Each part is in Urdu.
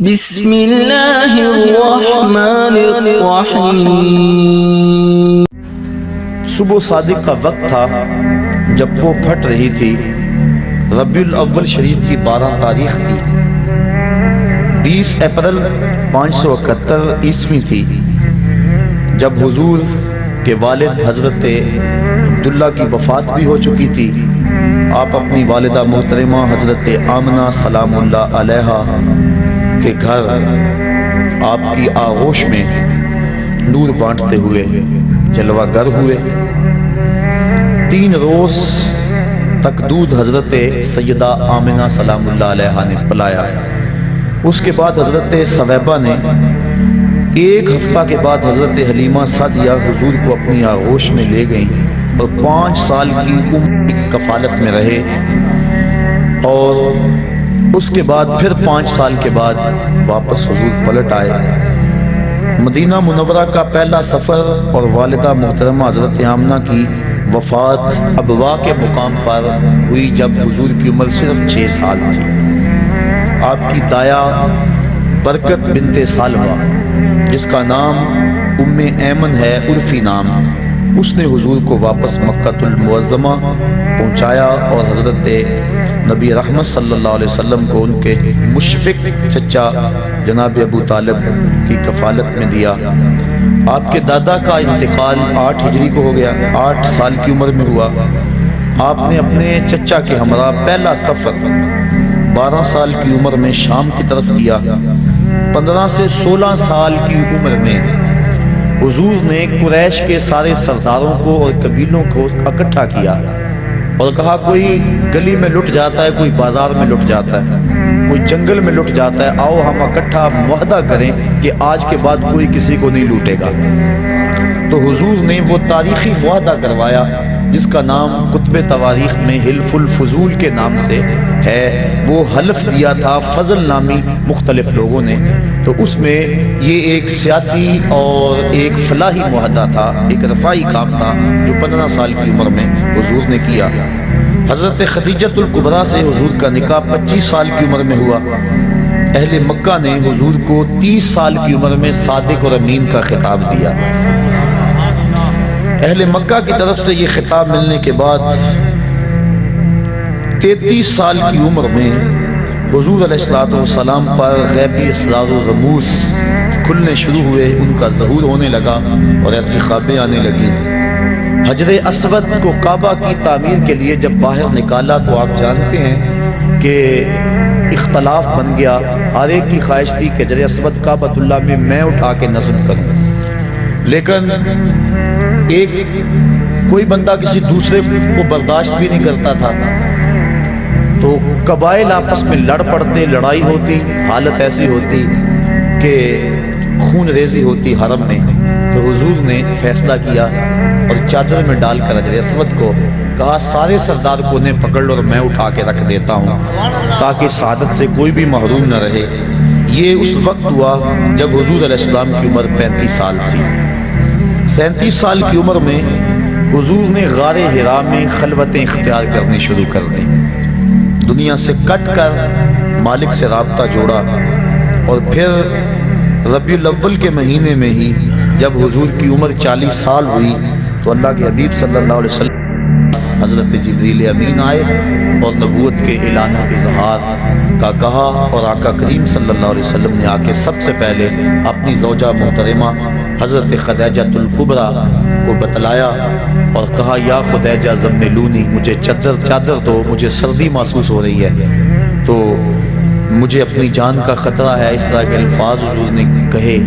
بسم اللہ الرحمن الرحیم۔ صبح صادق کا وقت تھا جب وہ پھٹ رہی تھی۔ ربیع الاول شریف کی 12 تاریخ تھی۔ 20 اپریل 571 عیسوی تھی جب حضور کے والد حضرت عبداللہ کی وفات بھی ہو چکی تھی۔ آپ اپنی والدہ محترمہ حضرت آمنہ سلام اللہ علیہا کے گھر آپ کی آغوش میں نور بانٹتے ہوئے جلوہ گر ہوئے۔ 3 روز تک دودھ حضرت سیدہ آمنہ سلام اللہ علیہا نے پلایا۔ اس کے بعد حضرت ثویبہ نے 1 ہفتہ کے بعد حضرت حلیمہ سعدیہ حضور کو اپنی آغوش میں لے گئیں اور 5 سال کی عمر کی کفالت میں رہے، اور اس کے بعد پھر 5 سال کے بعد واپس حضور پلٹ آئے۔ مدینہ منورہ کا پہلا سفر اور والدہ محترمہ حضرت آمنہ کی وفات ابوا کے مقام پر ہوئی جب حضور کی عمر صرف 6 سال تھی۔ آپ کی دایا برکت بنت سالمہ، جس کا نام ام ایمن ہے عرفی نام، اس نے حضور کو واپس مکہ المعظمہ پہنچایا اور حضرت نبی رحمت صلی اللہ علیہ وسلم کو ان کے مشفق چچا جناب ابو طالب کی کفالت میں دیا۔ آپ کے دادا کا انتقال 8 ہجری کو ہو گیا، 8 سال کی عمر میں ہوا۔ آپ نے اپنے چچا کے ہمراہ پہلا سفر 12 سال کی عمر میں شام کی طرف کیا۔ 15 سے 16 سال کی عمر میں حضور نے قریش کے سارے سرداروں کو اور قبیلوں کو اکٹھا کیا اور کہا کوئی گلی میں لٹ جاتا ہے، کوئی بازار میں لٹ جاتا ہے، کوئی جنگل میں لٹ جاتا ہے، آؤ ہم اکٹھا معاہدہ کریں کہ آج کے بعد کوئی کسی کو نہیں لوٹے گا۔ تو حضور نے وہ تاریخی معاہدہ کروایا جس کا نام کتب تواریخ میں حلف الفضول کے نام سے ہے۔ وہ حلف دیا تھا فضل نامی مختلف لوگوں نے، تو اس میں یہ ایک سیاسی اور ایک فلاحی معاہدہ تھا، ایک رفاعی کام تھا جو 15 سال کی عمر میں حضور نے کیا۔ حضرت خدیجۃ الکبریٰ سے حضور کا نکاح 25 سال کی عمر میں ہوا۔ اہل مکہ نے حضور کو 30 سال کی عمر میں صادق اور امین کا خطاب دیا۔ اہل مکہ کی طرف سے یہ خطاب ملنے کے بعد 33 سال کی عمر میں حضور علیہ السلام پر غیبی اسرار و رموز کھلنے شروع ہوئے، ان کا ظہور ہونے لگا اور ایسی خوابیں آنے لگیں۔ حجر اسود کو کعبہ کی تعمیر کے لیے جب باہر نکالا تو آپ جانتے ہیں کہ اختلاف بن گیا۔ ہر ایک کی خواہش تھی کہ حجر اسود کعبۃ اللہ میں اٹھا کے نصب کروں، لیکن کوئی بندہ کسی دوسرے کو برداشت بھی نہیں کرتا تھا، تو قبائل آپس میں لڑ پڑتے، لڑائی ہوتی، حالت ایسی ہوتی کہ خون ریزی ہوتی حرم میں۔ تو حضور نے فیصلہ کیا اور چادر میں ڈال کر حجر اسود کو کہا سارے سردار کو انہیں پکڑ لو اور میں اٹھا کے رکھ دیتا ہوں تاکہ سعادت سے کوئی بھی محروم نہ رہے۔ یہ اس وقت ہوا جب حضور علیہ السلام کی عمر 35 سال تھی۔ 37 سال کی عمر میں حضور نے غار حرا میں خلوتیں اختیار کرنی شروع کر دیں، دنیا سے کٹ کر مالک سے رابطہ جوڑا، اور پھر ربیع الاول کے مہینے میں ہی جب حضور کی عمر 40 سال ہوئی تو اللہ کے حبیب صلی اللہ علیہ وسلم حضرت جبریل امین آئے اور نبوت کے اعلان و اظہار کا کہا، اور آقا کریم صلی اللہ علیہ وسلم نے آ کے سب سے پہلے اپنی زوجہ محترمہ حضرت خدیجۃ الکبریٰ کو بتلایا اور کہا یا خدیجہ زملونی، مجھے چادر دو، مجھے سردی محسوس ہو رہی ہے، تو مجھے اپنی جان کا خطرہ ہے۔ اس طرح کے الفاظ حضور نے کہے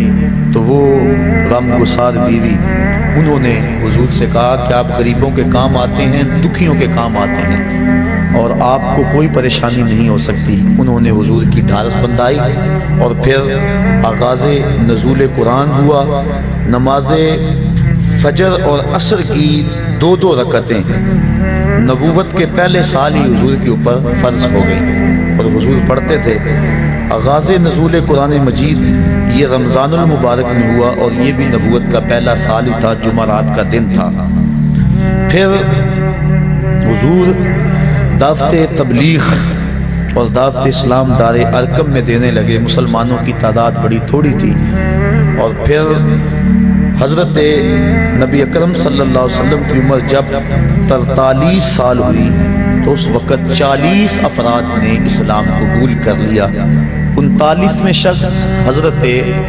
تو وہ غم گسار بیوی انہوں نے حضور سے کہا کہ آپ غریبوں کے کام آتے ہیں، دکھیوں کے کام آتے ہیں، اور آپ کو کوئی پریشانی نہیں ہو سکتی۔ انہوں نے حضور کی ڈھارس بندھائی اور پھر آغاز نزول قرآن ہوا۔ نماز فجر اور عصر کی 2 رکعتیں نبوت کے پہلے سال ہی حضور کے اوپر فرض ہو گئی اور حضور پڑھتے تھے۔ آغاز نزول قرآن مجید یہ رمضان المبارک میں ہوا اور یہ بھی نبوت کا پہلا سال ہی تھا، جمعرات کا دن تھا۔ پھر حضور دعوت تبلیغ اور دعوت اسلام دار ارقم میں دینے لگے۔ مسلمانوں کی تعداد بڑی تھوڑی تھی، اور پھر حضرت نبی اکرم صلی اللہ علیہ وسلم کی عمر جب 43 سال ہوئی تو اس وقت 40 افراد نے اسلام قبول کر لیا۔ 39ویں شخص حضرت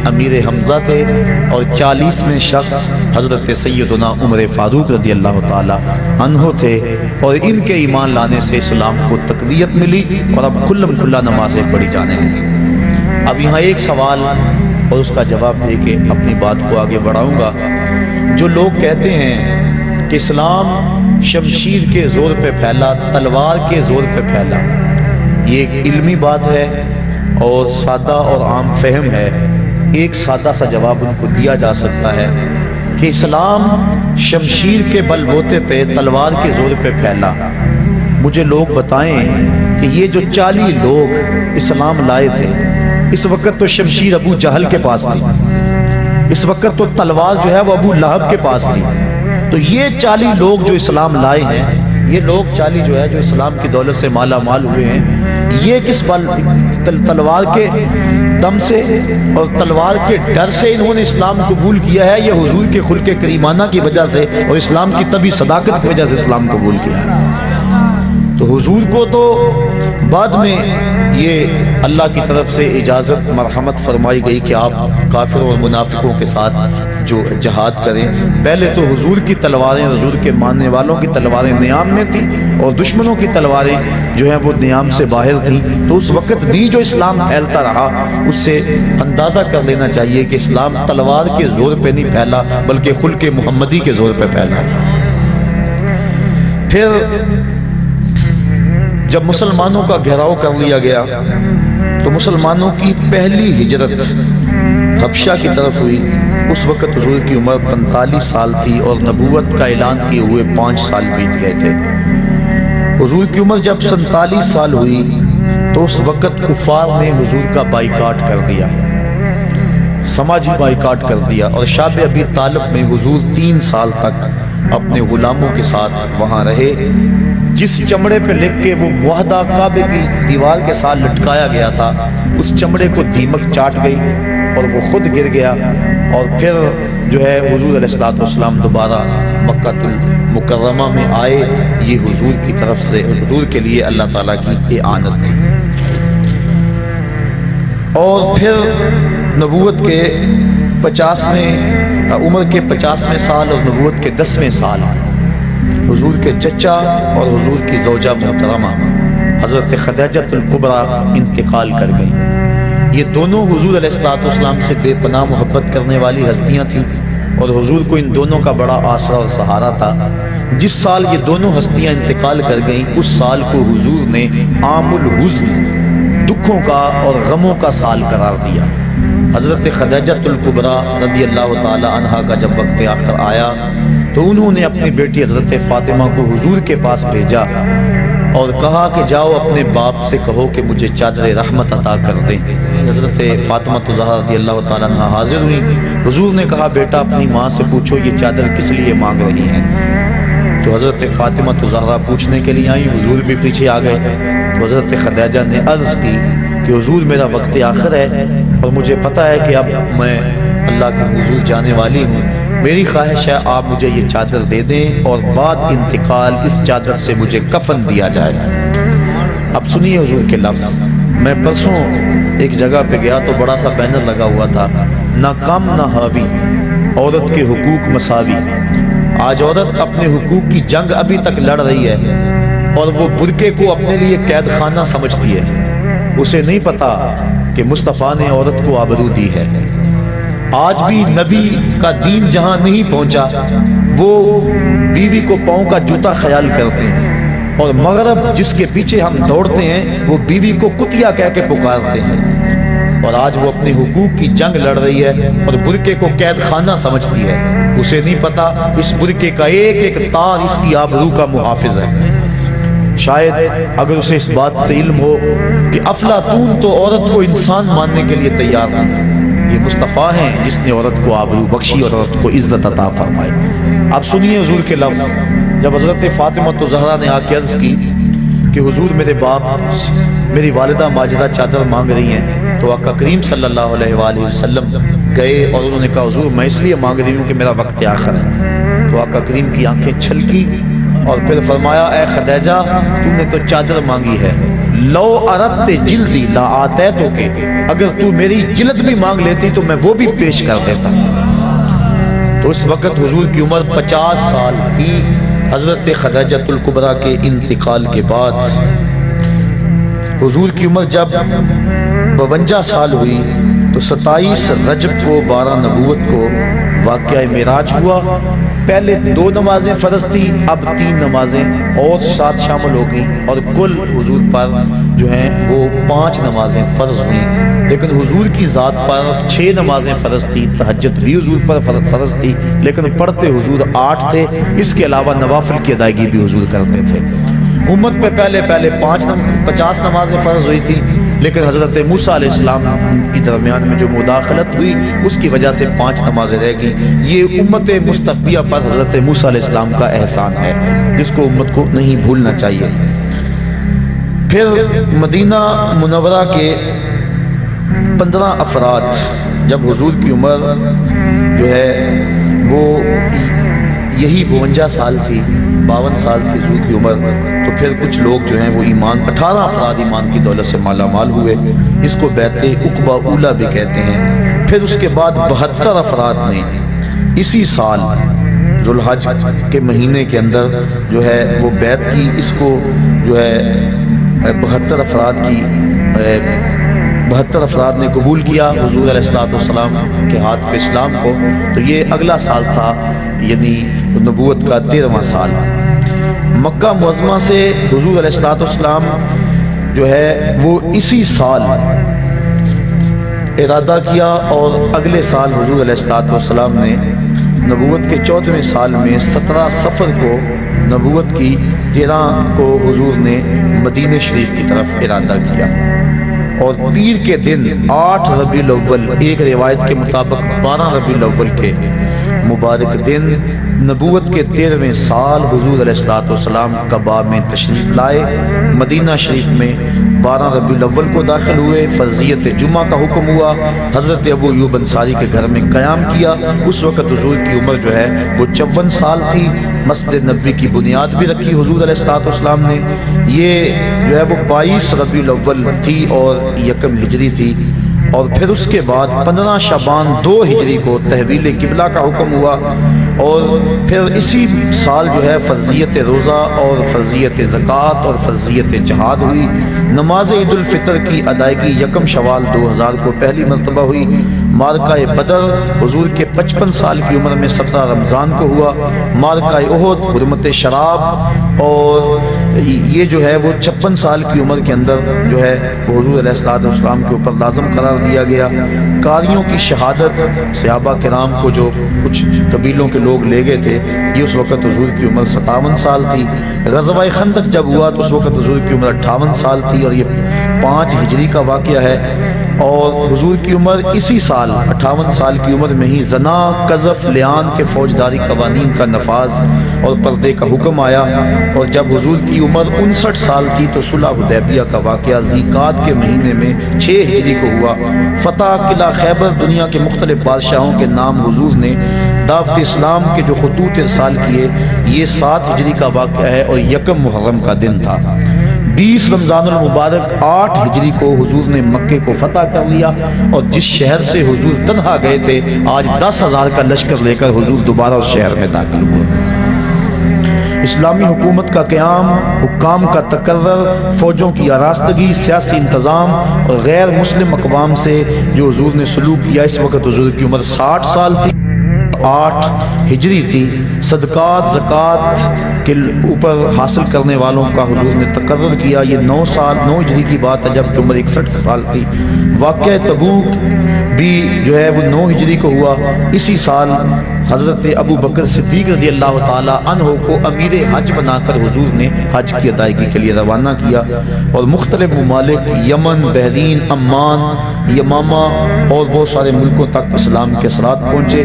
امیر حمزہ تھے، اور 40ویں شخص حضرت سیدنا عمر فاروق رضی اللہ تعالی عنہ تھے، اور ان کے ایمان لانے سے اسلام کو تقویت ملی، اور اب کھلم کھلا نمازیں پڑھی جانے لگی۔ اب یہاں ایک سوال اور اس کا جواب دے کے اپنی بات کو آگے بڑھاؤں گا۔ جو لوگ کہتے ہیں کہ اسلام شمشیر کے زور پہ پھیلا، تلوار کے زور پہ پھیلا، یہ ایک علمی بات ہے اور سادہ اور عام فہم ہے۔ ایک سادہ سا جواب ان کو دیا جا سکتا ہے کہ اسلام شمشیر کے بل بوتے پہ، تلوار کے زور پہ پھیلا۔ مجھے لوگ بتائیں کہ یہ جو 40 لوگ اسلام لائے تھے، اس وقت تو شمشیر ابو جہل کے پاس تھی، اس وقت تو تلوار جو ہے وہ ابو لہب کے پاس تھی۔ تو یہ 40 لوگ جو اسلام لائے ہیں، یہ لوگ 40 جو ہے جو اسلام کی دولت سے مالا مال ہوئے ہیں، یہ کس تلوار کے دم سے اور تلوار کے ڈر سے انہوں نے اسلام قبول کیا ہے، یہ حضور کے خلق کریمانہ کی وجہ سے اور اسلام کی طبی صداقت کی وجہ سے اسلام قبول کیا ہے؟ تو حضور کو تو بعد میں یہ اللہ کی طرف سے اجازت مرحمت فرمائی گئی کہ آپ کافروں اور منافقوں کے ساتھ جو جہاد کریں۔ پہلے تو حضور کی تلواریں، حضور کے ماننے والوں کی تلواریں نیام میں تھیں، اور دشمنوں کی تلواریں جو ہیں وہ نیام سے باہر تھیں۔ تو اس وقت بھی جو اسلام پھیلتا رہا، اس سے اندازہ کر لینا چاہیے کہ اسلام تلوار کے زور پہ نہیں پھیلا، بلکہ خلق محمدی کے زور پہ پھیلا۔ پھر جب مسلمانوں کا گھیراؤ کر لیا گیا تو مسلمانوں کی پہلی ہجرت حبشہ کی طرف ہوئی۔ اس وقت حضور کی عمر 45 سال تھی، اور نبوت کا اعلان کیے ہوئے 5 سال بیت گئے تھے۔ حضور کی عمر جب 47 سال ہوئی تو اس وقت کفار نے حضور کا بائیکاٹ کر دیا، سماجی بائیکاٹ کر دیا، اور شاب ابی طالب میں حضور 3 سال تک اپنے غلاموں کے ساتھ وہاں رہے۔ جس چمڑے پہ لکھ کے وہ معاہدہ کعبے کی دیوار کے ساتھ لٹکایا گیا تھا، اس چمڑے کو دیمک چاٹ گئی اور وہ خود گر گیا، اور پھر جو ہے حضور علیہ الصلوۃ والسلام دوبارہ مکہ المکرمہ میں آئے۔ یہ حضور کی طرف سے، حضور کے لیے اللہ تعالیٰ کی اعانت تھی۔ اور پھر نبوت کے 50ویں عمر کے 50ویں سال اور نبوت کے 10ویں سال حضور کے چچا اور حضور کی زوجہ محترمہ حضرت خدیجہ الکبریٰ انتقال کر گئیں۔ یہ دونوں حضور علیہ الصلوۃ والسلام سے بے پناہ محبت کرنے والی ہستیاں تھیں، اور حضور کو ان دونوں کا بڑا آسرا اور سہارا تھا۔ جس سال یہ دونوں ہستیاں انتقال کر گئیں، اس سال کو حضور نے عام الحزن، دکھوں کا اور غموں کا سال قرار دیا۔ حضرت خدیجہ الکبریٰ رضی اللہ تعالی عنہا کا جب وقت آخر آیا تو انہوں نے اپنی بیٹی حضرت فاطمہ کو حضور کے پاس بھیجا اور کہا کہ جاؤ اپنے باپ سے کہو کہ مجھے چادر رحمت عطا کر دیں۔ حضرت فاطمہ زہرا رضی اللہ تعالی عنہا حاضر ہوئی۔ حضور نے کہا بیٹا اپنی ماں سے پوچھو یہ چادر کس لیے مانگ رہی ہیں۔ تو حضرت فاطمہ زہرا پوچھنے کے لیے آئی، حضور بھی پیچھے آ گئے۔ تو حضرت خدیجہ نے عرض کی کہ حضور میرا وقت آخر ہے اور مجھے پتہ ہے کہ اب میں اللہ کے حضور جانے والی ہوں، میری خواہش ہے آپ مجھے یہ چادر دے دیں اور بعد انتقال اس چادر سے مجھے کفن دیا جائے۔ اب سنیے حضور کے لفظ۔ میں پرسوں ایک جگہ پہ گیا تو بڑا سا بینر لگا ہوا تھا، نہ کم نہ حاوی، عورت کے حقوق مساوی۔ آج عورت اپنے حقوق کی جنگ ابھی تک لڑ رہی ہے، اور وہ برقعے کو اپنے لیے قید خانہ سمجھتی ہے۔ اسے نہیں پتا کہ مصطفیٰ نے عورت کو آبرو دی ہے۔ آج بھی نبی کا دین جہاں نہیں پہنچا، وہ بیوی کو پاؤں کا جوتا خیال کرتے ہیں، اور مغرب جس کے پیچھے ہم دوڑتے ہیں وہ بیوی کو کتیا کہہ کے پکارتے ہیں۔ اور آج وہ اپنے حقوق کی جنگ لڑ رہی ہے اور برقعے کو قید خانہ سمجھتی ہے۔ اسے نہیں پتا اس برقعے کا ایک ایک تار اس کی آبرو کا محافظ ہے۔ شاید اگر اسے اس بات سے علم ہو کہ افلاطون تو عورت کو انسان ماننے کے لیے تیار نہیں، یہ مصطفیٰ ہیں جس نے عورت کو آبرو بخشی اور عورت کو عزت عطا فرمائی۔ اب سنیے حضور کے لفظ۔ جب حضرت فاطمہ زہرا نے آ کے عرض کی کہ کہ حضور میرے باپ میری والدہ ماجدہ چادر مانگ رہی ہیں، تو آقا کریم صلی اللہ علیہ وآلہ وسلم گئے اور انہوں نے کہا حضور میں اس لیے مانگ رہی ہوں کہ میرا وقت آخر ہے۔ تو آقا کریم کی آنکھیں چھلکی اور پھر فرمایا اے خدیجہ تم نے تو چادر مانگی ہے، لو اردت جلدی لا آتیتو کے، اگر تو میری جلد بھی مانگ لیتی تو میں وہ بھی پیش کر دیتا۔ تو اس وقت حضور کی عمر 50 سال تھی۔ حضرت خدیجۃ الکبریٰ کے انتقال کے بعد حضور کی عمر جب 52 سال ہوئی تو 27 رجب کو 12 نبوت کو واقعہ معراج ہوا۔ پہلے 2 نمازیں فرض تھی، اب 3 نمازیں اور ساتھ شامل ہو گئیں، اور کل حضور پر جو ہیں وہ 5 نمازیں فرض ہوئیں۔ لیکن حضور کی ذات پر 6 نمازیں فرض تھی، تہجد بھی حضور پر فرض تھی، لیکن پڑھتے حضور 8 تھے۔ اس کے علاوہ نوافل کی ادائیگی بھی حضور کرتے تھے۔ امت پہ پہلے 50 نمازیں فرض ہوئی تھی، لیکن حضرت موسیٰ علیہ السلام کی درمیان میں جو مداخلت ہوئی اس کی وجہ سے 5 نمازیں رہ گئیں۔ یہ امت مصطفیہ پر حضرت موسیٰ علیہ السلام کا احسان ہے، جس کو امت کو نہیں بھولنا چاہیے۔ پھر مدینہ منورہ کے 15 افراد، جب حضور کی عمر جو ہے وہ یہی 52 سال تھی، 52 سال تھی حضور کی عمر، تو پھر کچھ لوگ جو ہیں وہ ایمان 18 افراد ایمان کی دولت سے مالا مال ہوئے۔ اس کو بیعت عقبہ اولیٰ بھی کہتے ہیں۔ پھر اس کے بعد 72 افراد نے اسی سال ذوالحج کے مہینے کے اندر جو ہے وہ بیعت کی۔ اس کو جو ہے 72 افراد نے قبول کیا حضور علیہ السلام کے ہاتھ پہ اسلام کو۔ تو یہ اگلا سال تھا، یعنی نبوت کا 13واں سال۔ مکہ معظمہ سے حضور علیہ السلام جو ہے وہ اسی سال ارادہ کیا، اور اگلے سال حضور علیہ السلام نے نبوت کے 14ویں سال میں 17 صفر کو نبوت کی، 13 کو حضور نے مدینہ شریف کی طرف ارادہ کیا، اور پیر کے دن 8 ربیع الاول، ایک روایت کے مطابق 12 ربیع الاول کے مبارک دن نبوت کے 13ویں سال حضور علیہ السلام قباء میں تشریف لائے۔ مدینہ شریف میں 12 ربیع الاول کو داخل ہوئے۔ فرضیت جمعہ کا حکم ہوا، حضرت ابو ایوب انصاری کے گھر میں قیام کیا۔ اس وقت حضور کی عمر جو ہے وہ 54 سال تھی۔ مسجد نبوی کی بنیاد بھی رکھی حضور علیہ السلام نے۔ یہ جو ہے وہ 22 ربیع الاول تھی اور 1 ہجری تھی، اور پھر اس کے بعد 15 شعبان 2 ہجری کو تحویل قبلہ کا حکم ہوا، اور پھر اسی سال جو ہے فرضیت روزہ اور فرضیت زکوٰۃ اور فرضیت جہاد ہوئی۔ نماز عید الفطر کی ادائیگی 1 شوال 2000 کو پہلی مرتبہ ہوئی۔ معرکہ بدر حضور کے 55 سال کی عمر میں 17 رمضان کو ہوا۔ معرکہ احد حرمت شراب، اور یہ جو ہے وہ 56 سال کی عمر کے اندر جو ہے وہ حضور علیہ السلام کے اوپر لازم قرار دیا گیا۔ قاریوں کی شہادت، صحابہ کرام کو جو کچھ قبیلوں کے لوگ لے گئے تھے، یہ اس وقت حضور کی عمر 57 سال تھی۔ غزوہ خندق جب ہوا تو اس وقت حضور کی عمر 58 سال تھی، اور یہ 5 ہجری کا واقعہ ہے۔ اور حضور کی عمر اسی سال 58 سال کی عمر میں ہی زنا، قذف، لعان کے فوجداری قوانین کا نفاذ اور پردے کا حکم آیا، اور جب حضور کی عمر 59 سال تھی تو صلح حدیبیہ کا واقعہ ذیقعد کے مہینے میں 6 ہجری کو ہوا۔ فتح قلعہ خیبر، دنیا کے مختلف بادشاہوں کے نام حضور نے دعوت اسلام کے جو خطوط ارسال کیے، یہ 7 ہجری کا واقعہ ہے، اور 1 محرم کا دن تھا۔ 20 رمضان المبارک 8 ہجری کو حضور نے مکے کو فتح کر لیا، اور جس شہر سے حضور تنہا گئے تھے آج 10,000 کا لشکر لے کر حضور دوبارہ اس شہر میں داخل ہوئے۔ اسلامی حکومت کا قیام، حکام کا تقرر، فوجوں کی آراستگی، سیاسی انتظام اور غیر مسلم اقوام سے جو حضور نے سلوک کیا، اس وقت حضور کی عمر 60 سال تھی، 8 ہجری تھی۔ صدقات زکوٰۃ کے اوپر حاصل کرنے والوں کا حضور نے تقرر کیا، یہ 9 ہجری کی بات ہے، جب عمر 61 سال تھی۔ واقعہ تبوک بھی جو ہے وہ 9 ہجری کو ہوا۔ اسی سال حضرت ابو بکر صدیق رضی اللہ تعالی عنہ کو امیر حج بنا کر حضور نے حج کی ادائیگی کے لیے روانہ کیا، اور مختلف ممالک یمن، بحرین، عمان، یمامہ اور بہت سارے ملکوں تک اسلام کے اثرات پہنچے۔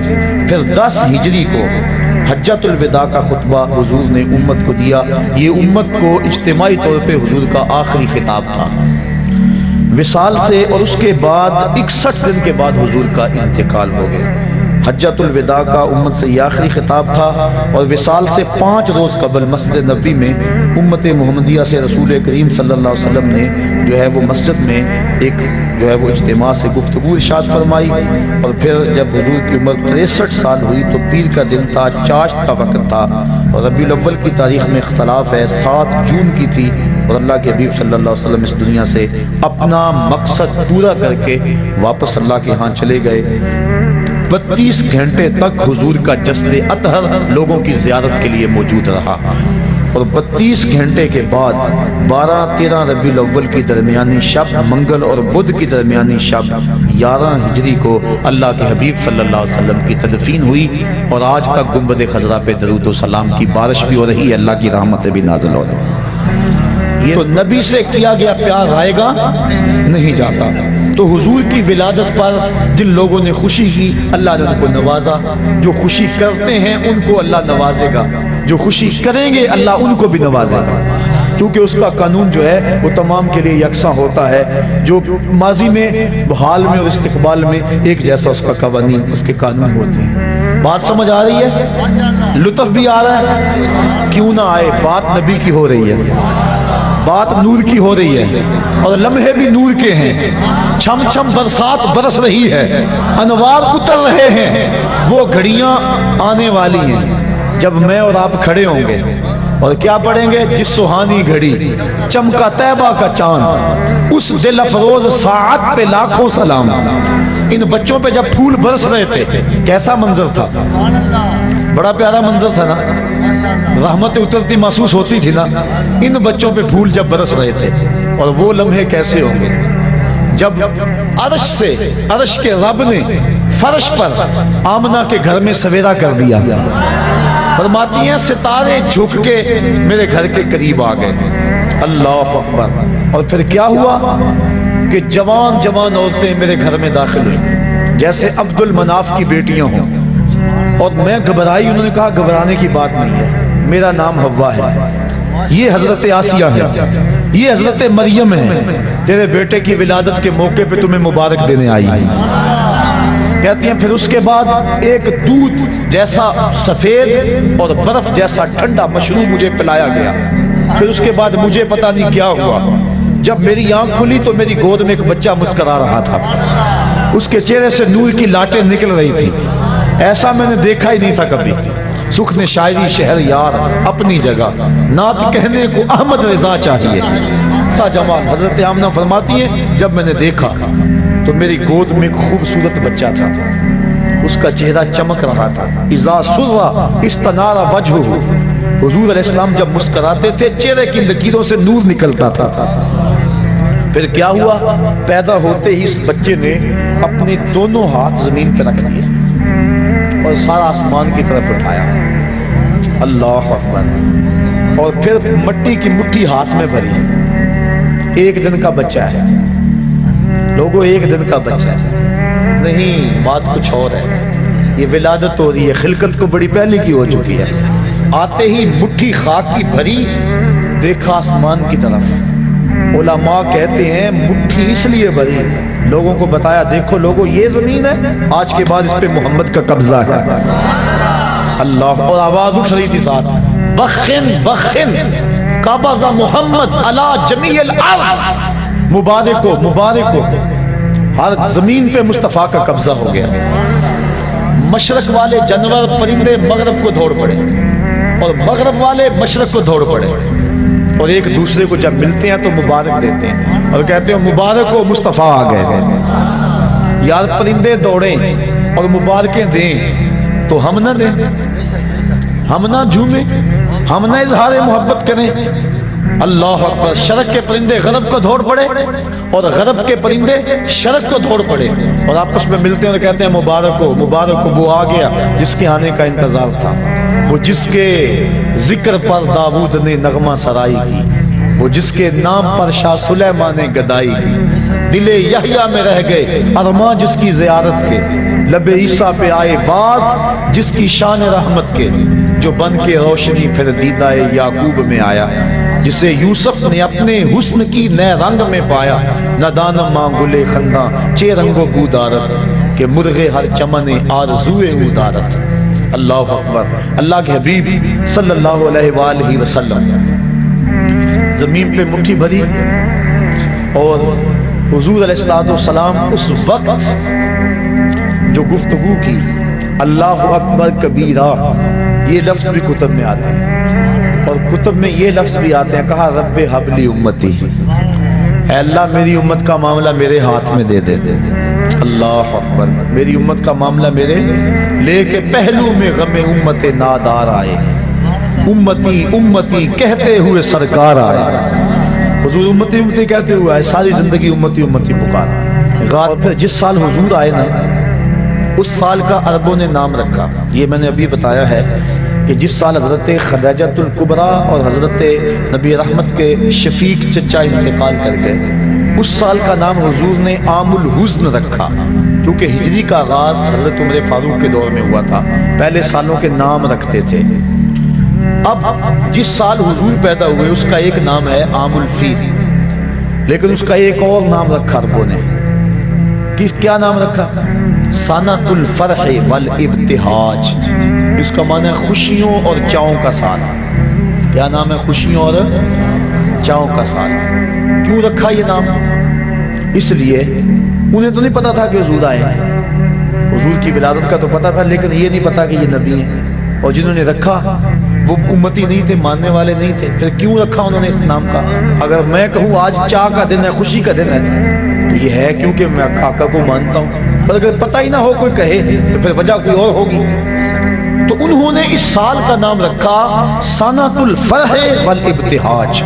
پھر 10 ہجری کو حجۃ الوداع کا خطبہ حضور نے امت کو دیا. یہ امت کو اجتماعی طور پہ حضور کا آخری خطاب تھا. وصال سے اور اس کے بعد 61 دن کے بعد حضور کا انتقال ہو گیا. حجۃ الوداع کا امت سے یہ آخری خطاب تھا اور وصال سے 5 روز قبل مسجد نبوی میں امت محمدیہ سے رسول کریم صلی اللہ علیہ وسلم نے جو ہے وہ مسجد میں ایک جو ہے وہ اجتماع سے گفتگو ارشاد فرمائی. اور پھر جب حضور کی عمر 63 سال ہوئی تو پیر کا دن تھا, چاشت کا وقت تھا اور ربیع الاول کی تاریخ میں اختلاف ہے, 7 جون کی تھی اور اللہ کے حبیب صلی اللہ علیہ وسلم اس دنیا سے اپنا مقصد پورا کر کے واپس اللہ کے ہاں چلے گئے. 32 گھنٹے تک حضور کا جسد اطہر لوگوں کی زیارت کے لیے موجود رہا اور 32 گھنٹے کے بعد 12-13 ربیع الاول کی درمیانی شب, منگل اور بدھ کی درمیانی شب 11 ہجری کو اللہ کے حبیب صلی اللہ علیہ وسلم کی تدفین ہوئی اور آج تک گنبد خضرا پہ درود و سلام کی بارش بھی ہو رہی ہے, اللہ کی رحمتیں بھی نازل ہو رہی ہیں. یہ تو نبی سے کیا گیا پیار آئے گا نہیں جاتا. تو حضور کی ولادت پر جن لوگوں نے خوشی کی اللہ نے ان کو نوازا. جو خوشی کرتے ہیں ان کو اللہ نوازے گا, جو خوشی کریں گے اللہ ان کو بھی نوازے گا, کیونکہ اس کا قانون جو ہے وہ تمام کے لیے یکساں ہوتا ہے. جو ماضی میں, حال میں اور استقبال میں ایک جیسا اس کا قوانین, اس کے قانون ہوتے ہیں. بات سمجھ آ رہی ہے؟ لطف بھی آ رہا ہے؟ کیوں نہ آئے, بات نبی کی ہو رہی ہے, بات نور کی ہو رہی ہے اور لمحے بھی نور کے ہیں. چھم چھم برسات برس رہی ہے, انوار اتر رہے ہیں. وہ گھڑیاں آنے والی ہیں جب میں اور آپ کھڑے ہوں گے اور کیا پڑھیں گے؟ جس سہانی گھڑی چمکا طیبہ کا چاند, اس دل افروز ساعت پہ لاکھوں سلام. ان بچوں پہ جب پھول برس رہے تھے کیسا منظر تھا؟ بڑا پیارا منظر تھا نا, رحمت اترتی محسوس ہوتی تھی نا. ان بچوں پہ پھول جب برس رہے تھے, اور وہ لمحے کیسے ہوں گے جب عرش سے, عرش کے رب نے فرش پر آمنہ کے گھر میں سویرا کر دیا. فرماتی ہیں ستارے جھک کے میرے گھر کے قریب آ گئے. اللہ اکبر. اور پھر کیا ہوا کہ جوان جوان عورتیں میرے گھر میں داخل ہوئی جیسے عبد المناف کی بیٹیاں ہوں. اور میں گھبرائی. انہوں نے کہا گھبرانے کی بات نہیں ہے, میرا نام حوا ہے, یہ حضرت آسیہ ہے, یہ حضرت مریم ہے, تیرے بیٹے کی ولادت کے موقع پہ تمہیں مبارک دینے آئی ہے. کہتی ہیں پھر اس کے بعد ایک دودھ جیسا سفید اور برف جیسا ٹھنڈا مشروب مجھے پلایا گیا. پھر اس کے بعد مجھے پتہ نہیں کیا ہوا, جب میری آنکھ کھلی تو میری گود میں ایک بچہ مسکرا رہا تھا. اس کے چہرے سے نور کی لاٹیں نکل رہی تھی. ایسا میں نے دیکھا ہی نہیں تھا کبھی. سخن شاعری شہر یار اپنی جگہ, نعت کہنے کو احمد رضا چاہیے. سا جمال. حضرت آمنہ فرماتی ہیں جب میں نے دیکھا تو میری گود میں ایک خوبصورت بچہ تھا, اس کا چہرہ چمک رہا تھا. اذا سرّ استنار وجہہ. حضور علیہ السلام جب مسکراتے تھے چہرے کی لکیروں سے نور نکلتا تھا. پھر کیا ہوا؟ پیدا ہوتے ہی اس بچے نے اپنے دونوں ہاتھ زمین پہ رکھ دیے اور سارا آسمان کی طرف اٹھایا. اللہ اکبر. اور پھر مٹی کی مٹھی ہاتھ میں بھری. 1 دن کا بچہ ہے لوگوں, 1 دن کا بچہ ہے. نہیں, بات کچھ اور ہے. یہ ولادت ہو رہی ہے, خلقت کو بڑی پہلے کی ہو چکی ہے. آتے ہی مٹھی خاک کی بھری, دیکھا آسمان کی طرف. علماء کہتے ہیں مٹھی اس لیے بھری, لوگوں کو بتایا دیکھو لوگوں یہ زمین ہے, آج کے بعد اس پہ محمد کا قبضہ ہے. اللہ. اور آواز اٹھ رہی تھی ساتھ, بخن بخن قبض محمد علی جمیع الارض. مبارک ہو, مبارک ہو, ہر زمین پہ مصطفیٰ کا قبضہ ہو گیا. مشرق والے جانور پرندے مغرب کو دوڑ پڑے اور مغرب والے مشرق کو دوڑ پڑے, اور ایک دوسرے کو جب ملتے ہیں تو مبارک دیتے ہیں اور کہتے ہیں مبارک ہو مصطفیٰ آ گئے. یار پرندے دوڑیں اور مبارکیں دیں تو ہم نہ دیں, ہم نہ جھومیں, ہم نہ اظہار محبت کریں. اللہ اکبر. شرق کے پرندے غرب کو دوڑ پڑے اور غرب کے پرندے شرق کو دوڑ پڑے اور آپس میں ملتے ہیں اور کہتے ہیں مبارک ہو, مبارک ہو. وہ آ گیا جس کے آنے کا انتظار تھا, وہ جس کے ذکر پر داؤد نے نغمہ سرائی کی. وہ جس کے نام پر شاہ سلیمان نے گدائی کی، دل یحییٰ میں رہ گئے ارماں جس کی زیارت کے، لب عیسیٰ پہ آئے باز جس کی شان رحمت کے، جو بن کے روشنی پھر دیدہ یعقوب میں آیا، جسے یوسف نے اپنے حسن کی نئے رنگ میں پایا، ندانم ماں گلے خنداں چے رنگو بودارت کہ مرغے ہر چمن آرزوئے ادارت۔ اللہ اکبر۔ اللہ کے حبیب صلی اللہ علیہ وآلہ وسلم زمین پہ مٹھی بھری اور حضور علیہ السلام اس وقت جو گفتگو کی، اللہ اکبر کبیرہ، یہ لفظ بھی کتب میں آتے ہیں اور کتب میں یہ لفظ بھی آتے ہیں، کہا رب حبلی امتی، اے اللہ میری امت کا معاملہ میرے ہاتھ میں دے دے۔ اللہ اکبر، میری امت کا معاملہ میرے لے کے پہلو میں غم امت نادار آئے، امتی امتی کہتے ہوئے سرکار آئے۔ حضور امتی امتی کہتے ہوئے آئے، ساری زندگی امتی امتی پکارا۔ پھر جس سال حضور آئے نا، اس سال کا عربوں نے نام رکھا، یہ میں نے ابھی بتایا ہے کہ جس سال حضرت خدیجۃ الکبریٰ اور حضرت نبی رحمت کے شفیق چچا انتقال کر گئے، اس سال کا نام حضور نے عام الحزن رکھا، کیونکہ ہجری کا آغاز حضرت عمر فاروق کے دور میں ہوا تھا، پہلے سالوں کے نام رکھتے تھے۔ اب جس سال حضور پیدا ہوئے اس کا ایک نام ہے عام الفیل، لیکن اس کا ایک اور نام رکھا عربوں نے، کیا نام رکھا؟ سنۃ الفرح والابتہاج، اس کا معنی ہے خوشیوں اور چاؤں کا سال۔ کیا نام ہے؟ خوشیوں اور چاؤں کا سال۔ کیوں رکھا یہ نام؟ اس لیے انہیں تو نہیں پتا تھا کہ حضور آئے ہیں، حضور کی ولادت کا تو پتا تھا، لیکن یہ نہیں پتا کہ یہ نبی ہیں، اور جنہوں نے رکھا وہ امتی نہیں تھے، ماننے والے نہیں تھے۔ پھر کیوں رکھا انہوں نے اس نام کا؟ اگر میں کہوں آج چاہ کا دن ہے، خوشی کا دن ہے، تو یہ ہے کیونکہ میں آقا کو مانتا ہوں، پر اگر پتہ ہی نہ ہو کوئی کہے تو پھر وجہ کوئی اور ہوگی۔ تو انہوں نے اس سال کا نام رکھا سنۃ الفرح والابتہاج۔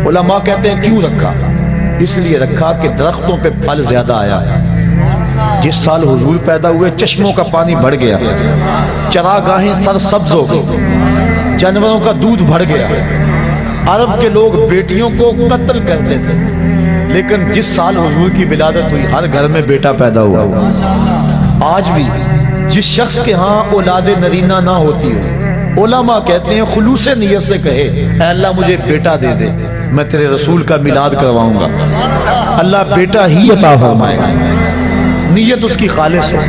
علماء کہتے ہیں کیوں رکھا؟ اس لیے رکھا کہ درختوں پہ پھل زیادہ آیا۔ جس سال حضور پیدا ہوئے چشموں کا پانی بڑھ گیا، چراگاہیں سرسبز ہو گئی، جانوروں کا دودھ بڑھ گیا۔ عرب کے لوگ بیٹیوں کو قتل کرتے تھے، لیکن جس سال حضور کی ولادت ہوئی ہر گھر میں بیٹا پیدا ہوا۔ آج بھی جس شخص کے ہاں اولاد نرینہ نہ ہوتی ہو، علماء کہتے ہیں خلوص نیت سے کہے اے اللہ مجھے بیٹا دے دے، میں تیرے رسول کا میلاد کرواؤں گا، اللہ بیٹا ہی عطا فرمائے گا، نیت اس کی خالص ہو۔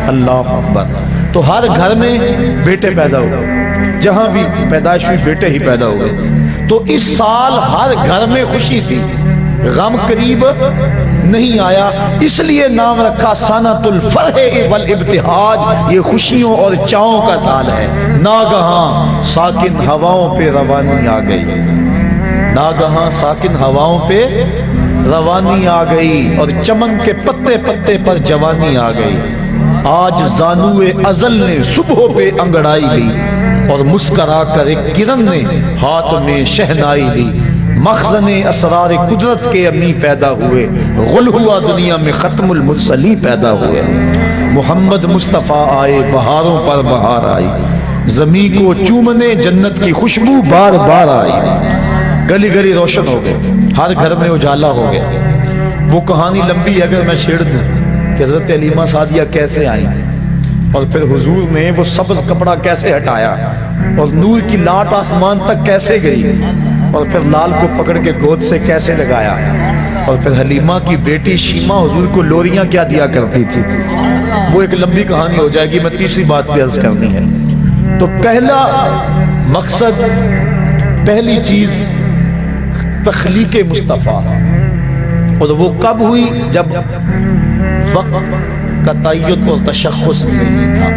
اللہ اکبر۔ تو ہر گھر میں بیٹے پیدا ہوئے، جہاں بھی پیدائش ہوئی بیٹے ہی پیدا ہوئے۔ تو اس سال ہر گھر میں خوشی تھی، غم قریب نہیں آیا، اس لیے نام رکھا سنۃ الفرح والابتہاج، یہ خوشیوں اور چاؤں کا سال ہے۔ ناگہاں ساکن ہواؤں پہ روانی آ گئی، ناگہاں ساکن ہواؤں پہ روانی آ گئی، اور چمن کے پتے پتے پر جوانی آ گئی۔ آج زانوئے ازل نے صبح پہ انگڑائی لی، اور مسکرا کر ایک کرن نے ہاتھ میں شہنائی لی۔ مخزن اسرار قدرت کے امی پیدا ہوئے، غل ہوا دنیا میں ختم المرسلی پیدا ہوئے۔ محمد مصطفیٰ آئے، بہاروں پر بہار آئی، زمین کو چومنے جنت کی خوشبو بار بار آئی۔ گلی گلی روشن ہو گئے، ہر گھر میں اجالا ہو گیا۔ وہ کہانی لمبی ہے اگر میں چھیڑ دوں کہ حضرت علیمہ سعدیہ کیسے آئی، اور پھر حضور نے وہ سبز کپڑا کیسے ہٹایا، اور نور کی لاٹ آسمان تک کیسے گئی، اور پھر لال کو پکڑ کے گود سے کیسے لگایا، اور پھر حلیمہ کی بیٹی شیمہ حضور کو لوریاں کیا دیا کرتی تھی۔ وہ ایک لمبی کہانی ہو جائے گی، میں تیسری بات بھی عرض کرنی ہے۔ تو پہلا مقصد، پہلی چیز تخلیق مصطفیٰ، اور وہ کب ہوئی؟ جب وقت کا تعین اور تشخص نہیں تھا۔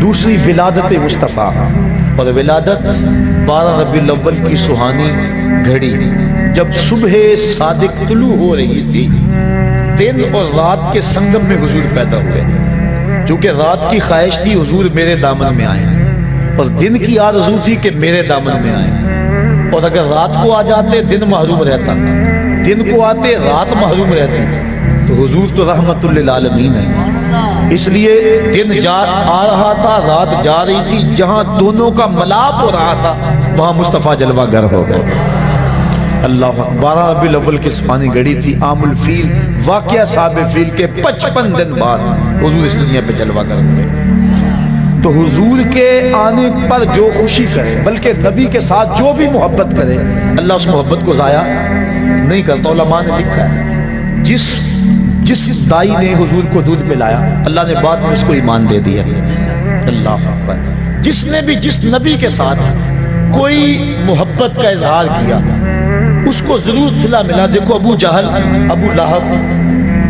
دوسری ولادت مصطفیٰ، اور ولادت 12 ربیع الاول کی سہانی گھڑی، جب صبح صادق طلوع ہو رہی تھی، دن اور رات کے سنگم میں حضور پیدا ہوئے، کیونکہ رات کی خواہش تھی حضور میرے دامن میں آئیں، اور دن کی آرزو تھی کہ میرے دامن میں آئیں، اور اگر رات کو آ جاتے دن محروم رہتا، دن کو آتے رات محروم رہتی، تو حضور تو رحمت للعالمین ہے۔ اس لیے دن آ رہا تھا، رات جا رہی تھی، جہاں دونوں کا ملاپ ہو رہا تھا وہاں مصطفیٰ جلوہ گر ہو گئے۔ اللہ اکبر 12 ربیع الاول کی سبحانی گھڑی تھی، عام الفیل، واقعہ صاحب فیل کے 55 دن بعد حضور اس دنیا پہ جلوہ کر گئے۔ تو حضور کے آنے پر جو خوشی کرے، بلکہ نبی کے ساتھ جو بھی محبت کرے، اللہ اس محبت کو ضائع نہیں کرتا۔ علماء نے لکھا ہے جس دائی نے حضور کو دودھ پلایا، اللہ نے بعد میں اس کو ایمان دے دیا۔ اللہ اکبر۔ جس نے بھی جس نبی کے ساتھ کوئی محبت کا اظہار کیا، اس کو ضرور صلہ ملا۔ دیکھو ابو جہل، ابو لہب،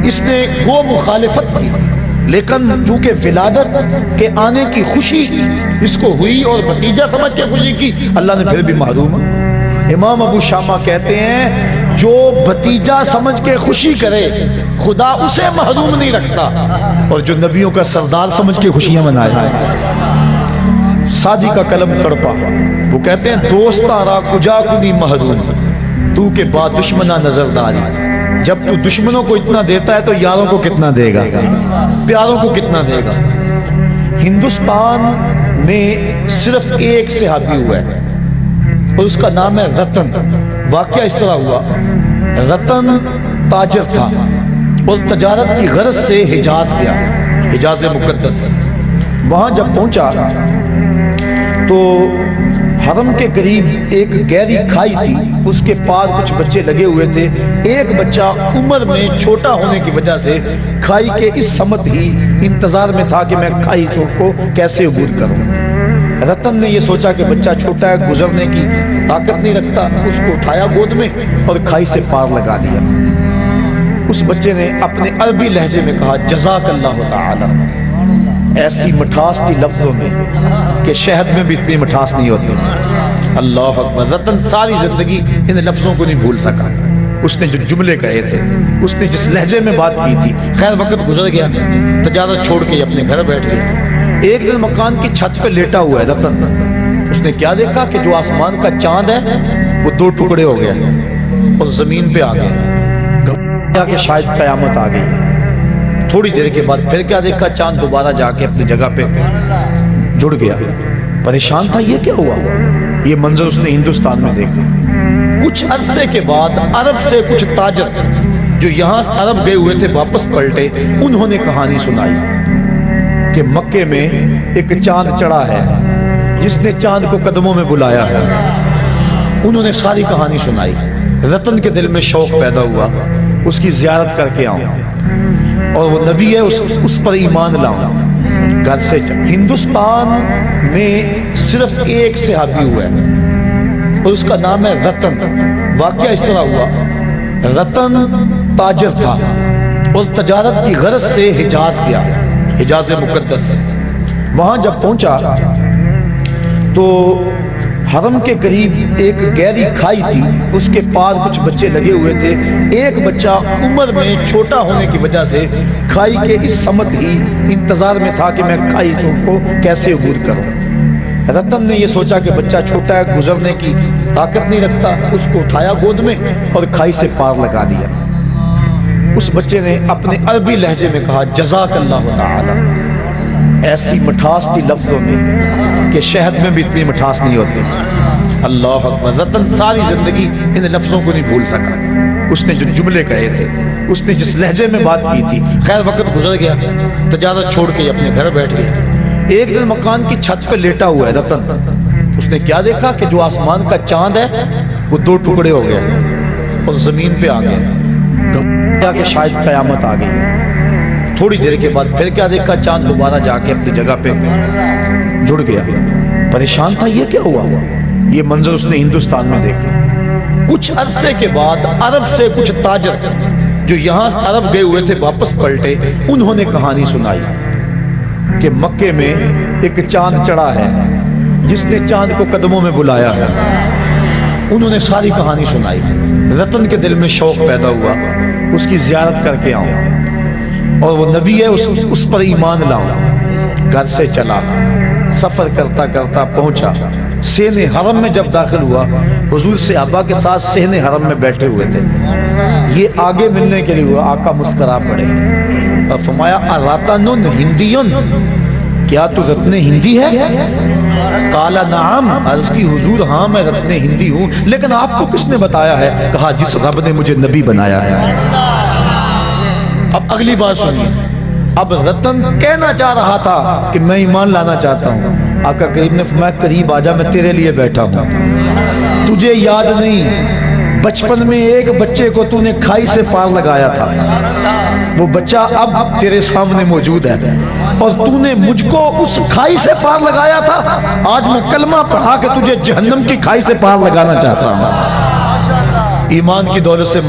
اس نے گو مخالفت کی، لیکن چونکہ ولادت کے آنے کی خوشی اس کو ہوئی اور بھتیجا سمجھ کے خوشی کی، اللہ نے پھر بھی محروم۔ امام ابو شامہ کہتے ہیں جو بھتیجا سمجھ کے خوشی کرے خدا اسے محروم نہیں رکھتا، اور جو نبیوں کا سردار سمجھ کے خوشیاں منائے۔ سادی کا قلم تڑپا، وہ کہتے ہیں دوستاں را کجا کنی محروم، تو کے بعد دشمنہ نظرداری۔ جب تو دشمنوں کو اتنا دیتا ہے تو یاروں کو کتنا دے گا، پیاروں کو کتنا دے گا۔ ہندوستان میں صرف ایک صحابی ہوا ہے اور اس کا نام ہے رتن۔ واقعہ اس طرح ہوا، رتن تاجر تھا اور تجارت کی غرض سے حجاز گیا، حجاز مقدس۔ وہاں جب پہنچا تو حرم کے قریب ایک گہری کھائی تھی، اس کے پاس کچھ بچے لگے ہوئے تھے۔ ایک بچہ عمر میں چھوٹا ہونے کی وجہ سے کھائی کے اس سمت ہی انتظار میں تھا کہ میں کھائی کو کیسے عبور کروں۔ رتن نے یہ سوچا کہ بچہ چھوٹا ہے، گزرنے کی طاقت نہیں رکھتا، اس کو اٹھایا گود میں اور کھائی سے پار لگا دیا۔ اس بچے نے اپنے عربی لہجے میں کہا جزاک اللہ تعالی۔ ایسی مٹھاس تھی لفظوں میں کہ شہد میں بھی اتنی مٹھاس نہیں ہوتی۔ اللہ اکبر۔ رتن ساری زندگی ان لفظوں کو نہیں بھول سکا۔ اس نے جو جملے کہے تھے، اس نے جس لہجے میں بات کی تھی، خیر وقت گزر گیا، تجارت چھوڑ کے اپنے گھر بیٹھ گیا۔ ایک دن مکان کی چھت پہ لیٹا ہوا ہے رتن، اس نے کیا دیکھا کہ جو آسمان کا چاند ہے وہ 2 ٹکڑے ہو گیا اور زمین پہ آ گیا کہ شاید قیامت آ گئی۔ تھوڑی دیر کے بعد پھر کیا دیکھا، چاند دوبارہ جا کے اپنی جگہ پہ جڑ گیا۔ پریشان تھا، یہ کیا ہوا؟ یہ منظر اس نے ہندوستان میں دیکھا۔ کچھ عرصے کے بعد عرب سے کچھ تاجر جو یہاں عرب گئے ہوئے تھے واپس پلٹے، انہوں نے کہانی سنائی کہ مکے میں ایک چاند چڑھا ہے جس نے چاند کو قدموں میں بلایا ہے۔ انہوں نے ساری کہانی سنائی۔ رتن کے دل میں شوق پیدا ہوا اس کی زیارت کر کے آؤں، اور وہ نبی ہے اس پر ایمان لاؤں۔ گھر سے ہندوستان میں صرف ایک صحابی ہوا ہے اور اس کا نام ہے رتن۔ واقعہ اس طرح ہوا، رتن تاجر تھا اور تجارت کی غرض سے حجاز گیا، حجاز مقدس۔ وہاں جب پہنچا تو حرم کے قریب ایک گہری کھائی تھی، اس کے پاس کچھ بچے لگے ہوئے تھے۔ ایک بچہ عمر میں چھوٹا ہونے کی وجہ سے کھائی کے اس سمت ہی انتظار میں تھا کہ میں کھائی کو کیسے عبور کروں۔ رتن نے یہ سوچا کہ بچہ چھوٹا ہے، گزرنے کی طاقت نہیں رکھتا، اس کو اٹھایا گود میں اور کھائی سے پار لگا دیا۔ اس بچے نے اپنے عربی لہجے میں کہا جزاک اللہ تعالی۔ ایسی مٹھاس تھی لفظوں میں کہ شہد میں بھی اتنی مٹھاس نہیں ہوتی۔ اللہ اکبر۔ رتن ساری زندگی ان لفظوں کو نہیں بھول سکا۔ اس نے جو جملے کہے تھے، اس نے جس لہجے میں بات کی تھی، خیر وقت گزر گیا، تجارت چھوڑ کے اپنے گھر بیٹھ گیا۔ ایک دن مکان کی چھت پہ لیٹا ہوا ہے رتن، اس نے کیا دیکھا کہ جو آسمان کا چاند ہے وہ 2 ٹکڑے ہو گیا اور زمین پہ آ گیا کہ شاید قیامت آ گئی۔ تھوڑی دیر کے بعد پھر کیا دیکھا، چاند دوبارہ جا کے اپنی جگہ پہ جڑ گیا۔ پریشان تھا، یہ کیا ہوا؟ یہ منظر اس نے ہندوستان میں دیکھا۔ کچھ عرصے کے بعد عرب سے کچھ تاجر جو یہاں عرب گئے ہوئے تھے واپس پلٹے، انہوں نے کہانی سنائی کہ مکے میں ایک چاند چڑھا ہے جس نے چاند کو قدموں میں بلایا ہے۔ انہوں نے ساری کہانی سنائی۔ رتن کے دل میں شوق پیدا ہوا اس کی زیارت کر کے آؤں، اور وہ نبی ہے اس پر ایمان لاؤں۔ گھر سے چلا، سفر کرتا کرتا پہنچا سین حرم میں۔ جب داخل ہوا، حضور صحابہ کے ساتھ سین حرم میں بیٹھے ہوئے تھے۔ یہ آگے ملنے کے لیے ہوا، آقا مسکرا پڑے اور فرمایا اراتن ہندیون، کیا تو رتن ہندی ہے؟ قال نعم، عرض کی حضور ہاں میں رتن ہندی ہوں، لیکن آپ کو کس نے بتایا ہے؟ کہا جس رب نے مجھے نبی بنایا ہے۔ اب اگلی بات سنیے، اب رتن کہنا چاہ رہا تھا کہ میں ایمان لانا چاہتا ہوں، آقا کریم نے فرمایا قریب آجا، میں تیرے لیے بیٹھا ہوں۔ تجھے یاد نہیں بچپن میں ایک بچے کو تو نے کھائی سے پار لگایا تھا، وہ بچہ اب تیرے سامنے موجود ہے، اور تو نے مجھ کو اس کھائی سے پار لگایا تھا، آج میں کلمہ پڑھا کے تجھے جہنم کی کھائی سے پار لگانا چاہتا ہوں۔ ایمان کی دولت سے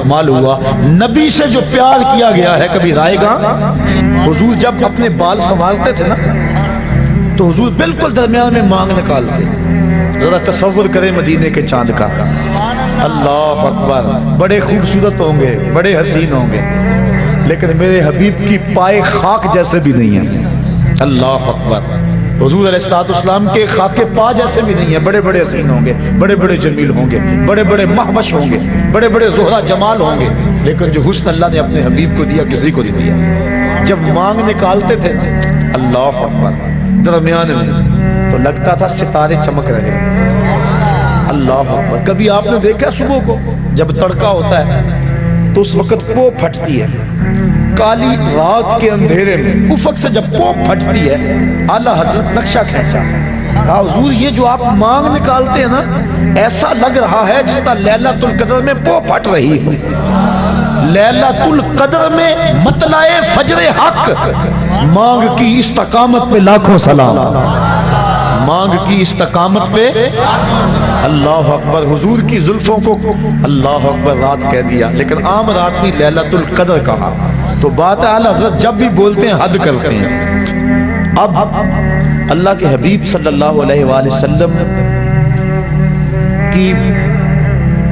مال ہوا۔ نبی سے جو پیار کیا گیا ہے کبھی رائے گا؟ حضور جب اپنے بال سنوارتے تھے نا تو حضور بالکل درمیان میں مانگ نکالتے۔ ذرا تصور کریں مدینے کے چاند کا، اللہ اکبر، بڑے خوبصورت ہوں گے، بڑے حسین ہوں گے، لیکن میرے حبیب کی پائے خاک جیسے بھی نہیں ہیں۔ اللہ اکبر، حضور علیہ السلام کے خاک پا جیسے بھی نہیں ہیں، بڑے بڑے حسین ہوں گے، بڑے بڑے جمیل ہوں گے، بڑے بڑے مہوش ہوں گے، بڑے بڑے زہرہ جمال ہوں گے، لیکن جو حسن اللہ نے اپنے حبیب کو دیا کسی کو نہیں دیا۔ جب مانگ نکالتے تھے اللہ اکبر درمیان میں تو لگتا تھا ستارے چمک رہے ہیں۔ اللہ اکبر، کبھی آپ نے دیکھا صبح کو جب تڑکا ہوتا ہے تو اس وقت پو پھٹتی ہے، کالی رات کے اندھیرے میں افق سے جب پو پھٹتی ہے، اعلیٰ حضرت نقشہ کھینچا، کہا حضور یہ جو آپ مانگ نکالتے ہیں نا، ایسا لگ رہا ہے جس طرح لیلۃ القدر میں پو پھٹ رہی ہو۔ لیلۃ القدر میں مطلع فجر حق، مانگ کی استقامت پہ لاکھوں سلام، مانگ کی استقامت پہ اللہ اکبر۔ حضور کی زلفوں کو اللہ اکبر رات کہہ دیا، لیکن عام رات نہیں، لیلۃ القدر کہا، تو بات اعلیٰ حضرت جب بھی بولتے ہیں حد کرتے ہیں۔ اب اللہ کے حبیب صلی اللہ علیہ وآلہ وسلم کی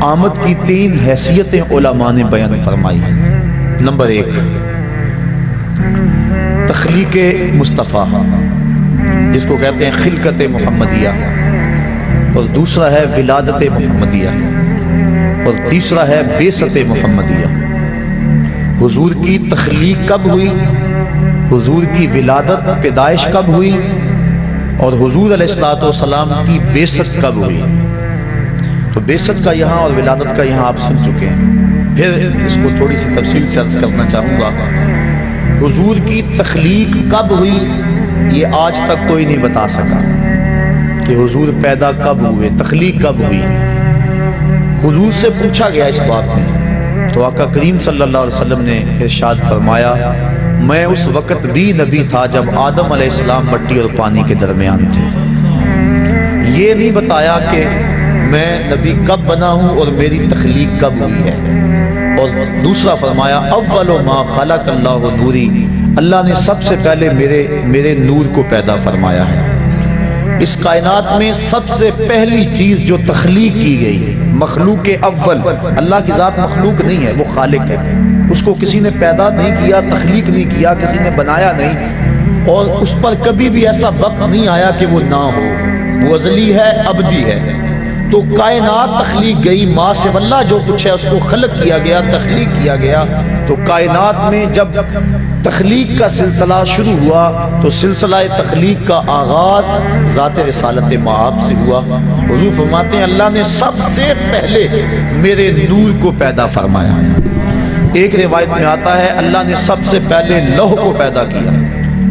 آمد کی 3 حیثیتیں علماء نے بیان فرمائی ہیں۔ نمبر 1 تخلیق مصطفیٰ، جس کو کہتے ہیں خلقت محمدیہ، اور دوسرا ہے ولادت محمدیہ، اور تیسرا ہے بعثت محمدیہ۔ حضور کی تخلیق کب ہوئی، حضور کی ولادت پیدائش کب ہوئی، اور حضور علیہ السلام کی بعثت کب ہوئی۔ تو بعثت کا یہاں اور ولادت کا یہاں آپ سن چکے ہیں، پھر اس کو تھوڑی سی تفصیل سے عرض کرنا چاہوں گا۔ حضور کی تخلیق کب ہوئی یہ آج تک کوئی نہیں بتا سکا کہ حضور پیدا کب ہوئے، تخلیق کب ہوئی۔ حضور سے پوچھا گیا اس بات میں تو آقا کریم صلی اللہ علیہ وسلم نے ارشاد فرمایا، میں اس وقت بھی نبی تھا جب آدم علیہ السلام مٹی اور پانی کے درمیان تھے۔ یہ نہیں بتایا کہ میں نبی کب بنا ہوں اور میری تخلیق کب ہوئی ہے۔ اور دوسرا فرمایا، اول ما خلق اللہ نوری، اللہ نے سب سے پہلے میرے نور کو پیدا فرمایا ہے۔ اس کائنات میں سب سے پہلی چیز جو تخلیق کی گئی، مخلوق اول، اللہ کی ذات مخلوق نہیں ہے، وہ خالق ہے، اس کو کسی نے پیدا نہیں کیا، تخلیق نہیں کیا، کسی نے بنایا نہیں، اور اس پر کبھی بھی ایسا وقت نہیں آیا کہ وہ نہ ہو، وہ ازلی ہے، ابدی ہے۔ تو کائنات تخلیق گئی، ماں سے اللہ جو کچھ ہے اس کو خلق کیا گیا، تخلیق کیا گیا۔ تو کائنات میں جب تخلیق کا سلسلہ شروع ہوا تو سلسلہ تخلیق کا آغاز ذات رسالت مآب سے ہوا۔ حضور فرماتے ہیں اللہ نے سب سے پہلے میرے نور کو پیدا فرمایا۔ ایک روایت میں آتا ہے اللہ نے سب سے پہلے لوح کو پیدا کیا،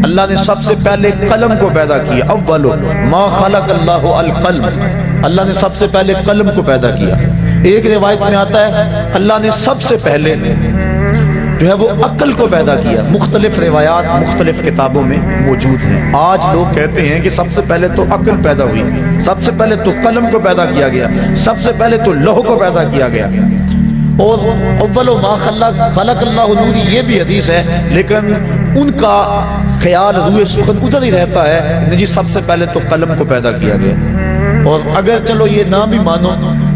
اللہ نے سب سے پہلے قلم کو پیدا کیا، اول ما خلق اللہ القلم، اللہ نے سب سے پہلے قلم کو پیدا کیا۔ ایک روایت میں آتا ہے اللہ نے سب سے پہلے جو ہے وہ عقل کو پیدا کیا۔ مختلف روایات مختلف کتابوں میں موجود ہیں۔ آج لوگ کہتے ہیں کہ سب سے پہلے تو عقل پیدا ہوئی، سب سے پہلے تو قلم کو پیدا کیا گیا، سب سے پہلے تو لوح کو پیدا کیا گیا، اور اول ما خلق اللہ نوری یہ بھی حدیث ہے، لیکن ان کا خیال روح سخن ادھر ہی رہتا ہے جی سب سے پہلے تو قلم کو پیدا کیا گیا۔ اور اگر چلو یہ نہ بھی مانو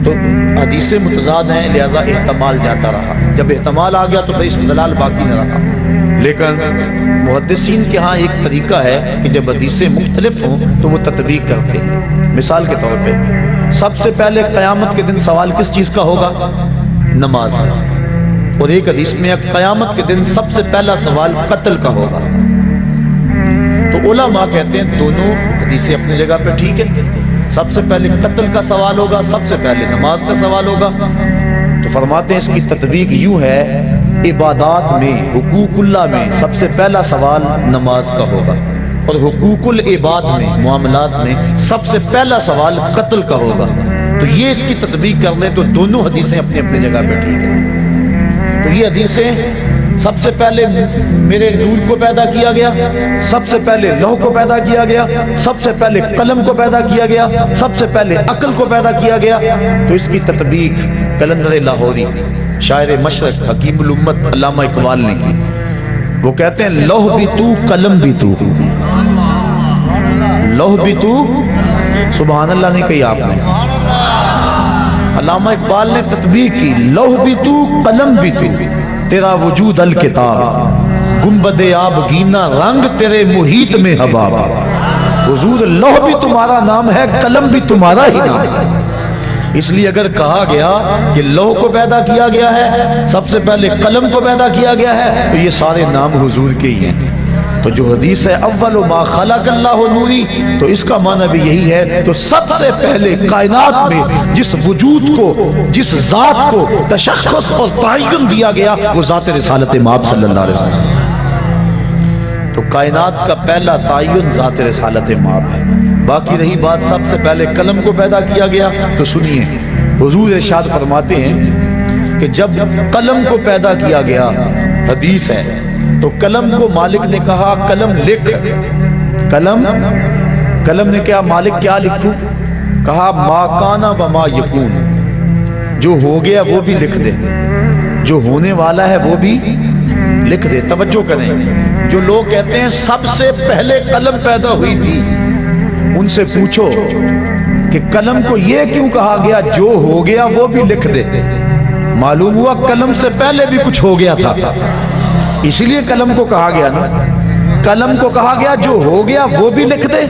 تو حدیثیں متضاد ہیں، لہذا احتمال جاتا رہا، جب احتمال آ گیا تو پھر استدلال باقی نہ رہا۔ لیکن محدثین کے ہاں ایک طریقہ ہے کہ جب حدیثیں مختلف ہوں تو وہ تطبیق کرتے ہیں۔ مثال کے طور پہ سب سے پہلے قیامت کے دن سوال کس چیز کا ہوگا؟ نماز کا، اور ایک حدیث میں قیامت کے دن سب سے پہلا سوال قتل کا ہوگا۔ تو علماء کہتے ہیں دونوں حدیثیں اپنی جگہ پہ ٹھیک ہے. سب سے پہلے قتل کا سوال ہوگا, سب سے پہلے نماز کا سوال ہوگا. تو فرماتے ہیں اس کی تطبیق یوں ہے, عبادات میں, حقوق اللہ میں سب سے پہلا سوال نماز کا ہوگا, اور حقوق العباد میں, معاملات میں سب سے پہلا سوال قتل کا ہوگا. تو یہ اس کی تطبیق کر لیں تو دونوں حدیثیں اپنی اپنی جگہ پہ ٹھیک ہے. تو یہ حدیثیں سب سے پہلے میرے نور کو پیدا کیا گیا, سب سے پہلے لوح کو پیدا کیا گیا, سب سے پہلے قلم کو پیدا کیا گیا, سب سے پہلے عقل کو پیدا کیا گیا. تو اس کی تطبیق قلندر لاہوری, شاعر مشرق, حکیم الامت علامہ اقبال نے کی. وہ کہتے ہیں لوح بھی تو, قلم بھی تو, لوح بھی تو, سبحان اللہ نہیں کہی آپ نے. علامہ اقبال نے تطبیق کی, لوح بھی تو, قلم بھی تو, تیرا وجود الکتاب, گنبد آب گینا رنگ تیرے محیط میں حباب. حضور لوح بھی تمہارا نام ہے, قلم بھی تمہارا ہی نام ہے. اس لیے اگر کہا گیا کہ لوح کو پیدا کیا گیا ہے, سب سے پہلے قلم کو پیدا کیا گیا ہے, تو یہ سارے نام حضور کے ہی ہیں. تو جو حدیث ہے اول ما خلق اللہ نوری, تو اس کا معنی بھی یہی ہے. تو سب سے پہلے کائنات میں جس وجود کو, جس ذات کو تشخص اور تعین دیا گیا وہ ذات رسالت مآب صلی اللہ علیہ وسلم. تو کائنات کا پہلا تعین ذات رسالت مآب ہے. باقی رہی بات سب سے پہلے قلم کو پیدا کیا گیا, تو سنیے حضور ارشاد فرماتے ہیں کہ جب قلم کو پیدا کیا گیا, حدیث ہے, تو قلم کو مالک نے کہا قلم لکھ. قلم نے کہا مالک کیا لکھوں؟ کہا ما کانا و ما یکون, جو ہو گیا وہ بھی لکھ دے, جو ہونے والا ہے وہ بھی لکھ دے. توجہ کریں, جو لوگ کہتے ہیں سب سے پہلے قلم پیدا ہوئی تھی, ان سے پوچھو کہ قلم کو یہ کیوں کہا گیا جو ہو گیا وہ بھی لکھ دے. معلوم ہوا قلم سے پہلے بھی کچھ ہو گیا تھا, اسی لیے قلم کو کہا گیا نا. قلم کو کہا گیا جو ہو گیا وہ بھی لکھ دے,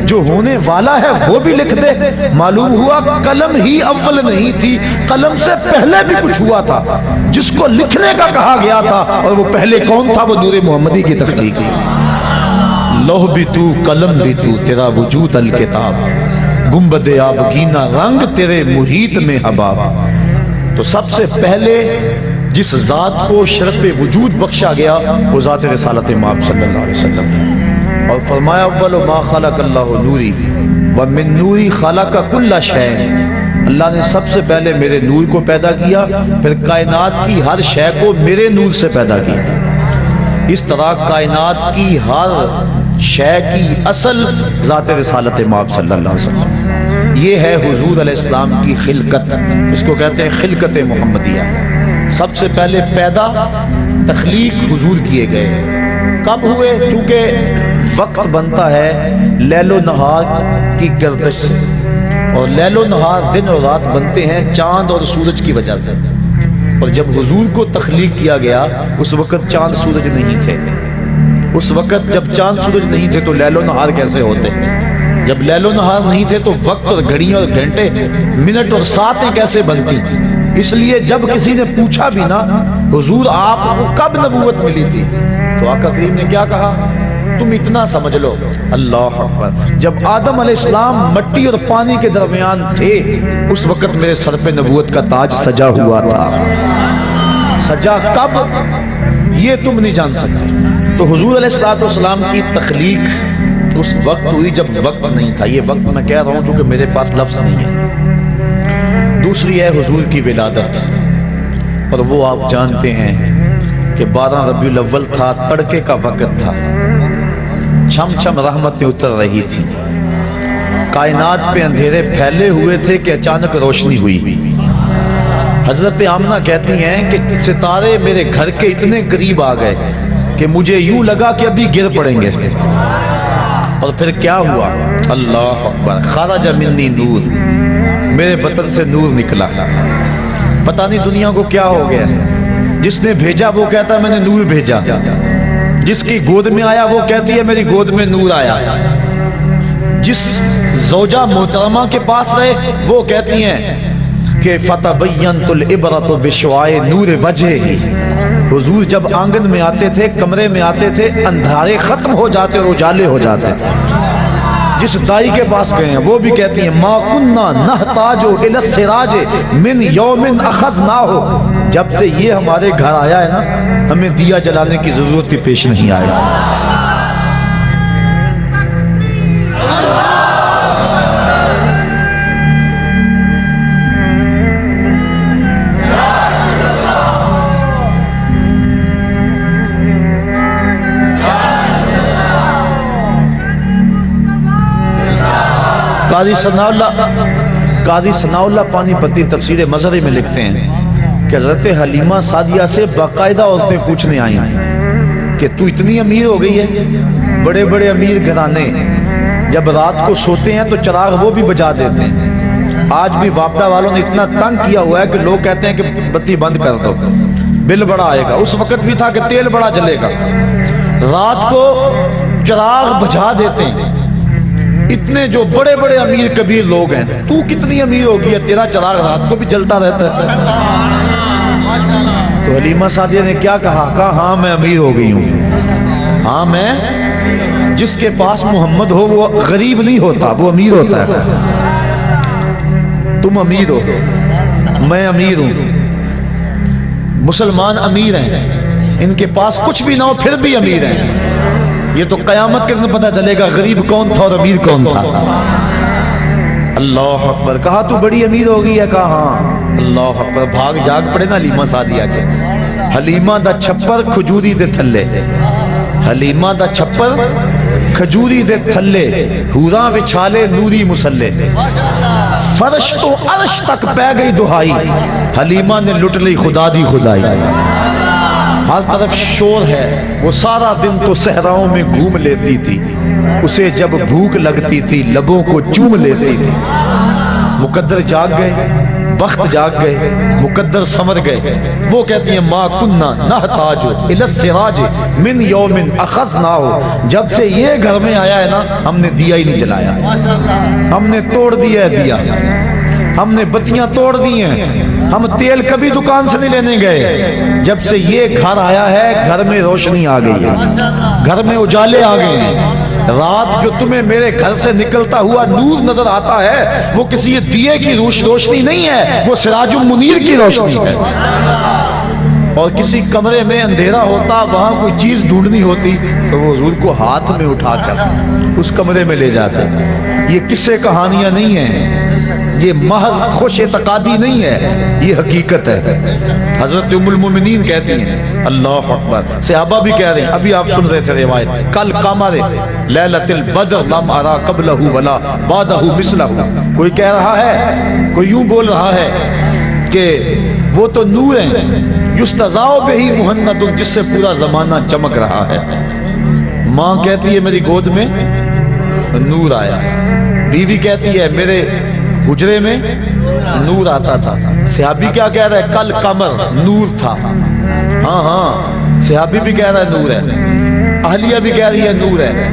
جو ہونے والا ہے وہ بھی لکھ دے. معلوم ہوا قلم ہی اول نہیں تھی, قلم سے پہلے بھی کچھ ہوا تھا جس کو لکھنے کا کہا گیا تھا, اور وہ پہلے کون تھا؟ وہ نور محمدی کی تخلیق ہے. لوح بھی تو, قلم بھی تو, تیرا وجود الکتاب, گنبد آب گینا رنگ تیرے محیط میں حباب. تو سب سے پہلے جس ذات کو شرف وجود بخشا گیا وہ ذات رسالت مآب صلی اللہ علیہ وسلم. اور فرمایا اول ما خلق اللہ نوری ومن نوری خلق کل شیء, اللہ نے سب سے پہلے میرے نور کو پیدا کیا, پھر کائنات کی ہر شے کو میرے نور سے پیدا کیا. اس طرح کائنات کی ہر شے کی اصل ذات رسالت مآب صلی اللہ علیہ وسلم. یہ ہے حضور علیہ السلام کی خلقت, اس کو کہتے ہیں خلقت محمدیہ. سب سے پہلے پیدا, تخلیق حضور کیے گئے. کب ہوئے؟ چونکہ وقت بنتا ہے لیل و نہار کی گردش سے, اور لیل و نہار دن اور رات بنتے ہیں چاند اور سورج کی وجہ سے. اور جب حضور کو تخلیق کیا گیا اس وقت چاند سورج نہیں تھے. اس وقت جب چاند سورج نہیں تھے تو لیل و نہار کیسے ہوتے؟ جب لیل و نہار نہیں تھے تو وقت اور گھڑیاں اور گھنٹے, منٹ اور ساعتیں کیسے بنتی؟ اس لیے جب کسی نے پوچھا بھی نا حضور آپ کو کب نبوت ملی تھی, تو آقا کریم نے کیا کہا؟ تم اتنا سمجھ لو. اللہ اکبر, جب آدم علیہ السلام مٹی اور پانی کے درمیان تھے اس وقت میرے سر پہ نبوت کا تاج سجا ہوا تھا. سجا کب یہ تم نہیں جان سکتے. تو حضور علیہ السلام کی تخلیق اس وقت ہوئی جب وقت نہیں تھا. یہ وقت میں کہہ رہا ہوں چونکہ میرے پاس لفظ نہیں ہے. دوسری ہے حضور کی ولادت, اور وہ آپ جانتے ہیں کہ 12 ربیع الاول تھا, تڑکے کا وقت تھا, چھم چھم رحمتیں اتر رہی تھی, کائنات پہ اندھیرے پھیلے ہوئے تھے کہ اچانک روشنی ہوئی. حضرت آمنہ کہتی ہیں کہ ستارے میرے گھر کے اتنے قریب آ گئے کہ مجھے یوں لگا کہ ابھی گر پڑیں گے. اور پھر کیا ہوا؟ اللہ اکبر, خرج منی نور, میرے بطن سے نور نکلا. پتہ نہیں دنیا کو کیا ہو گیا, جس نے بھیجا وہ کہتا ہے میں نے نور بھیجا, جس کی گود میں آیا وہ کہتی ہے میری گود میں نور آیا, جس زوجہ محترمہ کے پاس رہے وہ کہتی ہیں کہ فتبینت العبرۃ بشعاع نور وجہہ, حضور جب آنگن میں آتے تھے، کمرے میں آتے تھے، اندھارے ختم ہو جاتے اور اجالے ہو جاتے. جس دائی کے پاس گئے ہیں وہ بھی کہتی ہیں ما کننا نحتاج الی السراج من یوم اخذناہ، جب سے یہ ہمارے گھر آیا ہے نا ہمیں دیا جلانے کی ضرورت ہی پیش نہیں آئی. قاضی ثناء اللہ پانی پتی تفسیر مظہری میں لکھتے ہیں کہ حضرت حلیمہ سعدیہ سے باقاعدہ عورتیں پوچھنے آئی کہ تو اتنی امیر ہو گئی ہے. بڑے بڑے امیر گھرانے جب رات کو سوتے ہیں تو چراغ وہ بھی بجا دیتے ہیں. آج بھی باپڑا والوں نے اتنا تنگ کیا ہوا ہے کہ لوگ کہتے ہیں کہ بتی بند کر دو، بل بڑا آئے گا. اس وقت بھی تھا کہ تیل بڑا جلے گا، رات کو چراغ بجھا دیتے ہیں. اتنے جو بڑے بڑے امیر کبیر لوگ ہیں، تو کتنی امیر ہوگی ہے، تیرا چراغ رات کو بھی جلتا رہتا ہے. تو حلیمہ سعدیہ نے کیا کہا ہاں میں امیر ہو گئی ہوں. ہاں میں، جس کے پاس محمد ہو وہ غریب نہیں ہوتا، وہ امیر ہوتا ہے. تم امیر ہو، میں امیر ہوں. مسلمان امیر ہیں، ان کے پاس کچھ بھی نہ ہو پھر بھی امیر ہیں. یہ تو قیامت کے دن پتہ چلے گا غریب کون تھا اور امیر کون تھا. اللہ اکبر. کہا تو بڑی امیر ہو گئی ہے، کہا ہاں. اللہ اکبر. بھاگ جاگ پڑے نا حلیمہ سعدیہ کے. حلیمہ دا چھپر کھجوری دے تھلے، حلیمہ دا چھپر کھجوری دے تھلے، حوراں وچھالے نوری مسلے، فرش تو عرش تک پہ گئی دہائی، حلیمہ نے لٹ لی خدا دی خدائی. ہر طرف شور ہے، وہ سارا دن تو صحراؤں میں گھوم لیتی تھی، اسے جب بھوک لگتی تھی لبوں کو چوم لیتی تھی. مقدر جاگ گئے، وقت جاگ گئے، مقدر سمر گئے. وہ کہتی ہیں ما کننا نحتاج الی السراج من یوم اخذناہ، جب سے یہ گھر میں آیا ہے نا ہم نے دیا ہی نہیں جلایا، ہم نے توڑ دیا ہے دیا، ہم نے بتیاں توڑ دی ہیں، ہم تیل کبھی دکان سے نہیں لینے گئے. جب سے یہ گھر آیا ہے گھر میں روشنی آ گئی ہے، گھر میں اجالے آ گئے ہیں. رات جو تمہیں میرے گھر سے نکلتا ہوا نور نظر آتا ہے وہ کسی دیے کی روشنی نہیں ہے، وہ سراج المنیر کی روشنی ہے. اور کسی کمرے میں اندھیرا ہوتا، وہاں کوئی چیز ڈھونڈنی ہوتی تو وہ حضور کو ہاتھ میں اٹھا کر اس کمرے میں لے جاتے. یہ قصے کہانیاں نہیں ہیں، یہ محض خوش اعتقادی نہیں ہے، یہ حقیقت ہے. حضرت ام المومنین کہتی ہیں اللہ اکبر. صحابہ بھی کہہ رہے ہیں، ابھی آپ سن رہے تھے روایت، کل قمر لیلۃ البدر لم ارا قبلہ ولا بعدہ مثلہ. کوئی کہہ رہا ہے، کوئی یوں بول رہا ہے کہ وہ تو نور ہیں یستضاء بہ مہند، جس سے پورا زمانہ چمک رہا ہے. ماں کہتی ہے میری گود میں نور آیا، بیوی کہتی ہے میرے حجرے میں نور آتا تھا. صحابی کیا کہہ رہا ہے؟ کل قمر نور تھا. ہاں ہاں صحابی بھی کہہ رہا ہے نور ہے، اہلیہ بھی کہہ رہی ہے نور ہے،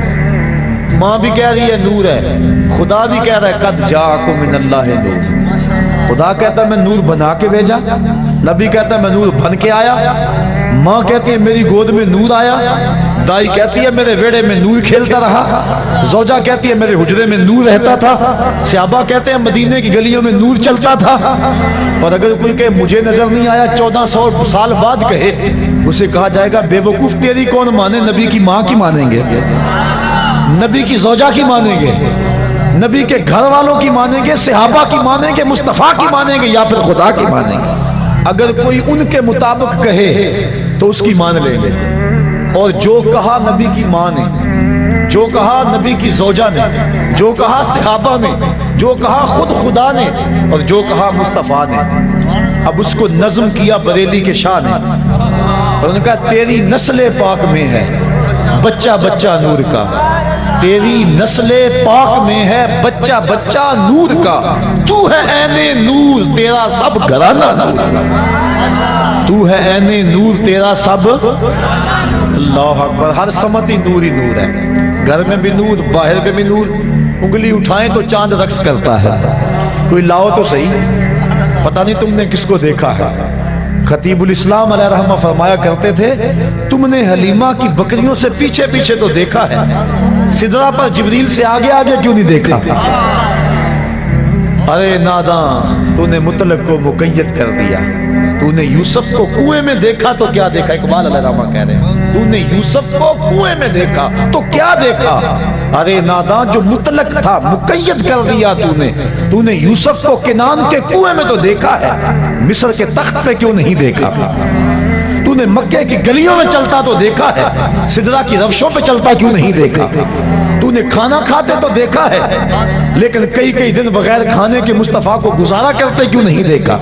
ماں بھی کہہ رہی ہے نور ہے، خدا بھی کہہ رہا ہے قد جاءکم من اللہ نور. خدا کہتا ہے میں نور بنا کے بھیجا، نبی کہتا ہے میں نور بن کے آیا. ماں کہتی ہے میری گود میں نور آیا، دائی کہتی ہے میرے ویڑے میں نور کھیلتا رہا، زوجہ کہتی ہے میرے حجرے میں نور رہتا تھا، صحابہ کہتے ہیں مدینے کی گلیوں میں نور چلتا تھا. اور اگر کوئی کہے مجھے نظر نہیں آیا 1400 سال بعد کہے، اسے کہا جائے گا بے وقوف تیری کون مانے، نبی کی ماں کی مانیں گے، نبی کی زوجہ کی مانیں گے، نبی کے گھر والوں کی مانیں گے، صحابہ کی مانیں گے، مصطفیٰ کی مانیں گے، یا پھر خدا کی مانیں گے. اگر کوئی ان کے مطابق کہے تو اس کی مان لیں گے. اور جو کہا نبی کی ماں نے، جو کہا نبی کی زوجہ نے، جو کہا صحابہ نے، جو کہا خود خدا نے، اور جو کہا مصطفیٰ نے، اب اس کو نظم کیا بریلی کے شاہ نے. اور انہوں نے کہا تیری نسل پاک میں ہے بچہ بچہ نور کا، تیری نسل پاک میں ہے بچہ بچہ نور کا، تو ہے عین نور تیرا سب گھرانہ نور کا، تو ہے عین نور تیرا سب. اللہ اکبر. ہر سمت ہی نور ہی نور ہے، گھر میں بھی نور، باہر میں بھی نور. انگلی اٹھائیں تو چاند رقص کرتا ہے. کوئی لاؤ تو صحیح، پتہ نہیں تم نے کس کو دیکھا ہے. خطیب الاسلام علیہ رحمہ فرمایا کرتے تھے تم نے حلیمہ کی بکریوں سے پیچھے پیچھے تو دیکھا ہے، سدرہ پر جبریل سے آگے آگے کیوں نہیں دیکھا؟ ارے ناداں، تو نے مطلق کو مقید کر دیا، تو نے یوسف کو کنویں میں دیکھا تو کیا دیکھا؟ اقبال علیہ رحمہ کہہ رہے ہیں تو نے یوسف کو کنویں میں دیکھا تو کیا دیکھا؟ ارے ناداں، جو مطلق تھا مقید کر دیا تو نے یوسف کو کنان کے کنویں میں تو دیکھا ہے، مصر کے تخت پہ کیوں نہیں دیکھا؟ تو نے مکے کی گلیوں میں چلتا تو دیکھا ہے، سدرہ کی روشوں پہ چلتا کیوں نہیں دیکھا؟ تو نے کھانا کھاتے تو دیکھا ہے، لیکن کئی کئی دن بغیر کھانے کے مصطفیٰ کو گزارا کرتے کیوں نہیں دیکھا؟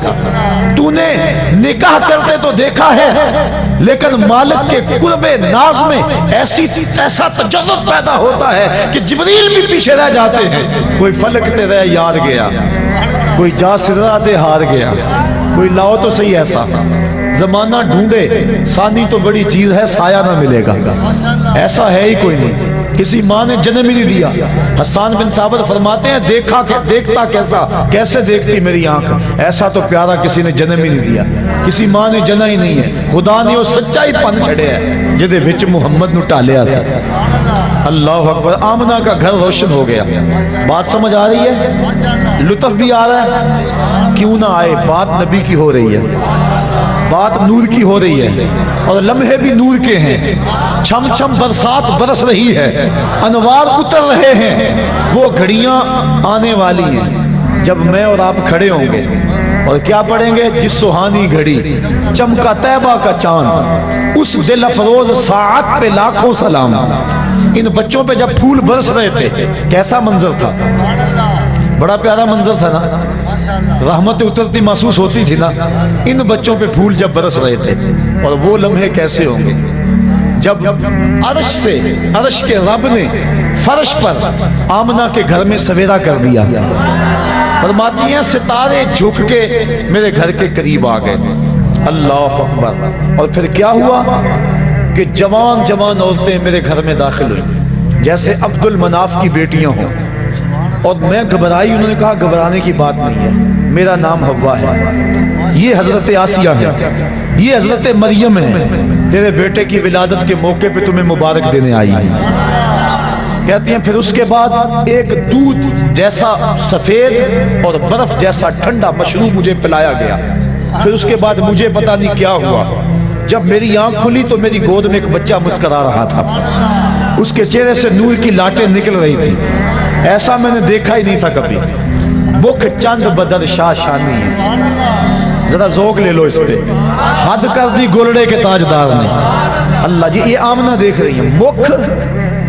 تو نے نکاح کرتے تو دیکھا ہے، لیکن مالک کے قرب ناز میں ایسا تجرد پیدا ہوتا ہے کہ جبریل بھی پیچھے رہ جاتے ہیں، کوئی فلک تے رہ یار گیا، کوئی جا سدرہ تے ہار گیا، کوئی لاؤ تو صحیح ایسا زمانہ ڈھونڈے، ثانی تو بڑی چیز ہے سایہ نہ ملے گا، ایسا ہے ہی کوئی نہیں، کسی ماں نے جنم ہی نہیں دیا۔ حسان بن ثابت فرماتے ہیں دیکھتا کیسا، کیسے دیکھتی میری آنکھ، ایسا تو پیارا کسی نے جنم ہی نہیں دیا، کسی ماں نے جنا ہی نہیں ہے، خدا نے وہ سچائی پن چھڑے ہے جدے وچ محمد نو ٹالیا سا۔ اللہ اکبر، آمنہ کا گھر روشن ہو گیا۔ بات سمجھ آ رہی ہے؟ لطف بھی آ رہا ہے؟ کیوں نہ آئے، بات نبی کی ہو رہی ہے، بات نور کی ہو رہی ہے، اور لمحے بھی نور کے ہیں، چھم چھم برسات برس رہی ہے، انوار اتر رہے ہیں، وہ گھڑیاں آنے والی ہیں جب میں اور آپ کھڑے ہوں گے اور کیا پڑھیں گے؟ جس سہانی گھڑی چمکا طیبہ کا چاند، اس دل افروز ساعت پہ لاکھوں سلام۔ ان بچوں پہ جب پھول برس رہے تھے کیسا منظر تھا؟ بڑا پیارا منظر تھا نا، رحمت اترتی محسوس ہوتی تھی نا، ان بچوں پہ پھول جب برس رہے تھے، اور وہ لمحے کیسے ہوں گے جب عرش کے رب نے فرش پر آمنہ کے گھر میں سویرا کر دیا۔ فرماتی ہیں ستارے جھک کے میرے گھر کے قریب آ گئے، اللہ اکبر، اور پھر کیا ہوا کہ جوان جوان عورتیں میرے گھر میں داخل ہوئی، جیسے عبد المناف کی بیٹیاں ہوں، اور میں گھبرائی، انہوں نے کہا گھبرانے کی بات نہیں ہے، میرا نام حوا ہے، یہ حضرت آسیہ ہے، یہ حضرت مریم ہے، تیرے بیٹے کی ولادت کے موقع پہ تمہیں مبارک دینے آئی ہے۔ کہتی ہیں پھر اس کے بعد ایک دودھ جیسا سفید اور برف جیسا ٹھنڈا مشروب مجھے پلایا گیا، پھر اس کے بعد مجھے پتا نہیں کیا ہوا، جب میری آنکھ کھلی تو میری گود میں ایک بچہ مسکرا رہا تھا، اس کے چہرے سے نور کی لاٹیں نکل رہی تھی، ایسا میں نے دیکھا ہی نہیں تھا کبھی۔ مکھ چند بدر شاہ شانی ہے، ذرا ذوق لے لو اس پہ، حد کر دی گولڑے کے تاجدار نے۔ اللہ جی، یہ آمنہ دیکھ رہی ہے، مکھ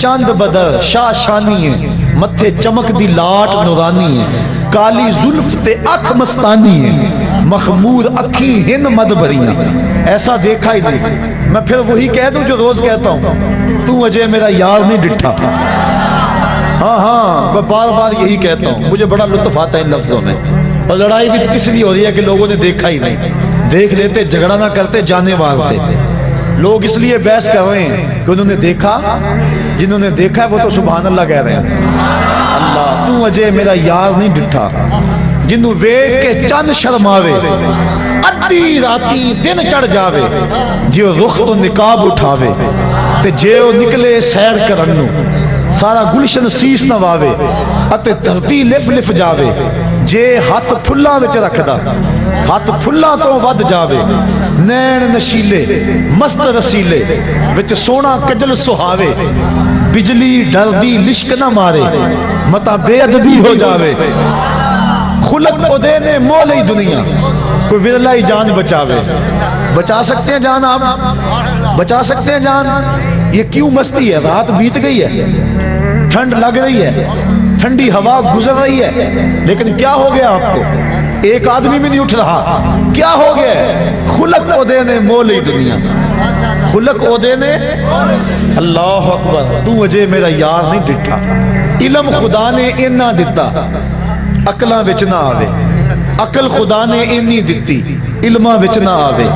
چند بدر شاہ شانی ہے، متھے چمک دی لاٹ نورانی ہے، کالی زلف تے اکھ مستانی ہے، مخمور اکھی ہن مد بھریاں، ایسا دیکھا ہی نہیں۔ میں پھر وہی کہہ دوں جو روز کہتا ہوں، تو اجے میرا یار نہیں ڈٹھا۔ ہاں میں بار بار یہی کہتا ہوں، مجھے بڑا لطف آتا ہے ان لفظوں میں، اور لڑائی بھی اس لیے ہو رہی ہے کہ لوگوں نے دیکھا ہی نہیں، دیکھ لیتے جھگڑا نہ کرتے جانے مارتے۔ لوگ اس لیے بحث کر رہے ہیں کہ انہوں نے دیکھا، جنہوں نے دیکھا ہے وہ تو سبحان اللہ کہہ رہے ہیں۔ اللہ تو اجے میرا یار نہیں ڈٹھا، جنوں ویکھ کے چند شرماوے، ادھی راتی دن چڑھ جاوے، جیو رخ تو نقاب اٹھاوے، تے جیو نکلے سیر کرن نو سارا گلشن سیس نواوے، اتے دھرتی لف لف جاوے، جے ہاتھ پھلاں وچ رکھدا ہاتھ پھلاں تو ود جاوے، نین نشیلے مست رسیلے وچ سونا کجل سہاوے، بجلی ڈردی لشک نہ مارے، متا بے ادبی ہو جاوے، خلق او دے نے مول ہی دنیا، کوئی ورلا ہی جان بچاوے۔ بچا سکتے ہیں جان؟ آپ بچا سکتے ہیں جان؟ یہ کیوں مستی ہے؟ رات بیت گئی ہے، ٹھنڈ لگ رہی ہے، ٹھنڈی ہوا گزر رہی ہے، لیکن کیا ہو گیا آپ کو؟ ایک آدمی بھی نہیں اٹھ رہا، کیا ہو گیا؟ خلق او دے نے مول ہی دنیا، خلق او دے نے، اللہ اکبر، تو اجے میرا یار نہیں ڈٹھا۔ علم خدا نے اینا دتا، عقلاں وچ نہ آوے، عقل خدا نے اینی دتی، علماں وچ نہ آوے،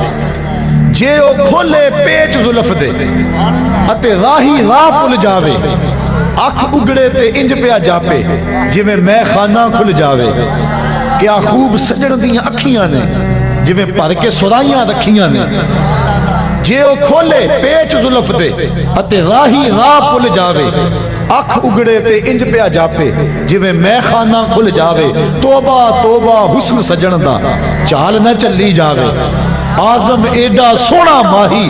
جے او کھولے پیچ زلف دے، اتے راہی راہ پل جاوے، اکھ اگڑے تے انج پیا جاپے، جی میں خانہ کھل جاوے، کیا خوب سجن دیاں اکھیاں نے، ਜਿਵੇਂ ਭਰ ਕੇ ਸੁਰਾਈਆਂ ਰੱਖੀਆਂ ਨੇ। ਜੇ ਉਹ ਖੋਲੇ ਪੇਚ ਜ਼ੁਲਫ ਦੇ ਅਤੇ ਰਾਹੀ ਰਾਹ ਭੁੱਲ ਜਾਵੇ, ਅੱਖ ਉਗੜੇ ਤੇ ਇੰਜ ਪਿਆ ਜਾਪੇ ਜਿਵੇਂ ਮੈਖਾਨਾ ਖੁੱਲ ਜਾਵੇ। ਤੋਬਾ ਤੋਬਾ ਹੁਸਨ ਸਜਣ ਦਾ ਚਾਲ ਨਾ ਚੱਲੀ ਜਾਵੇ, ਆਜ਼ਮ ਏਡਾ ਸੋਹਣਾ ਮਾਹੀ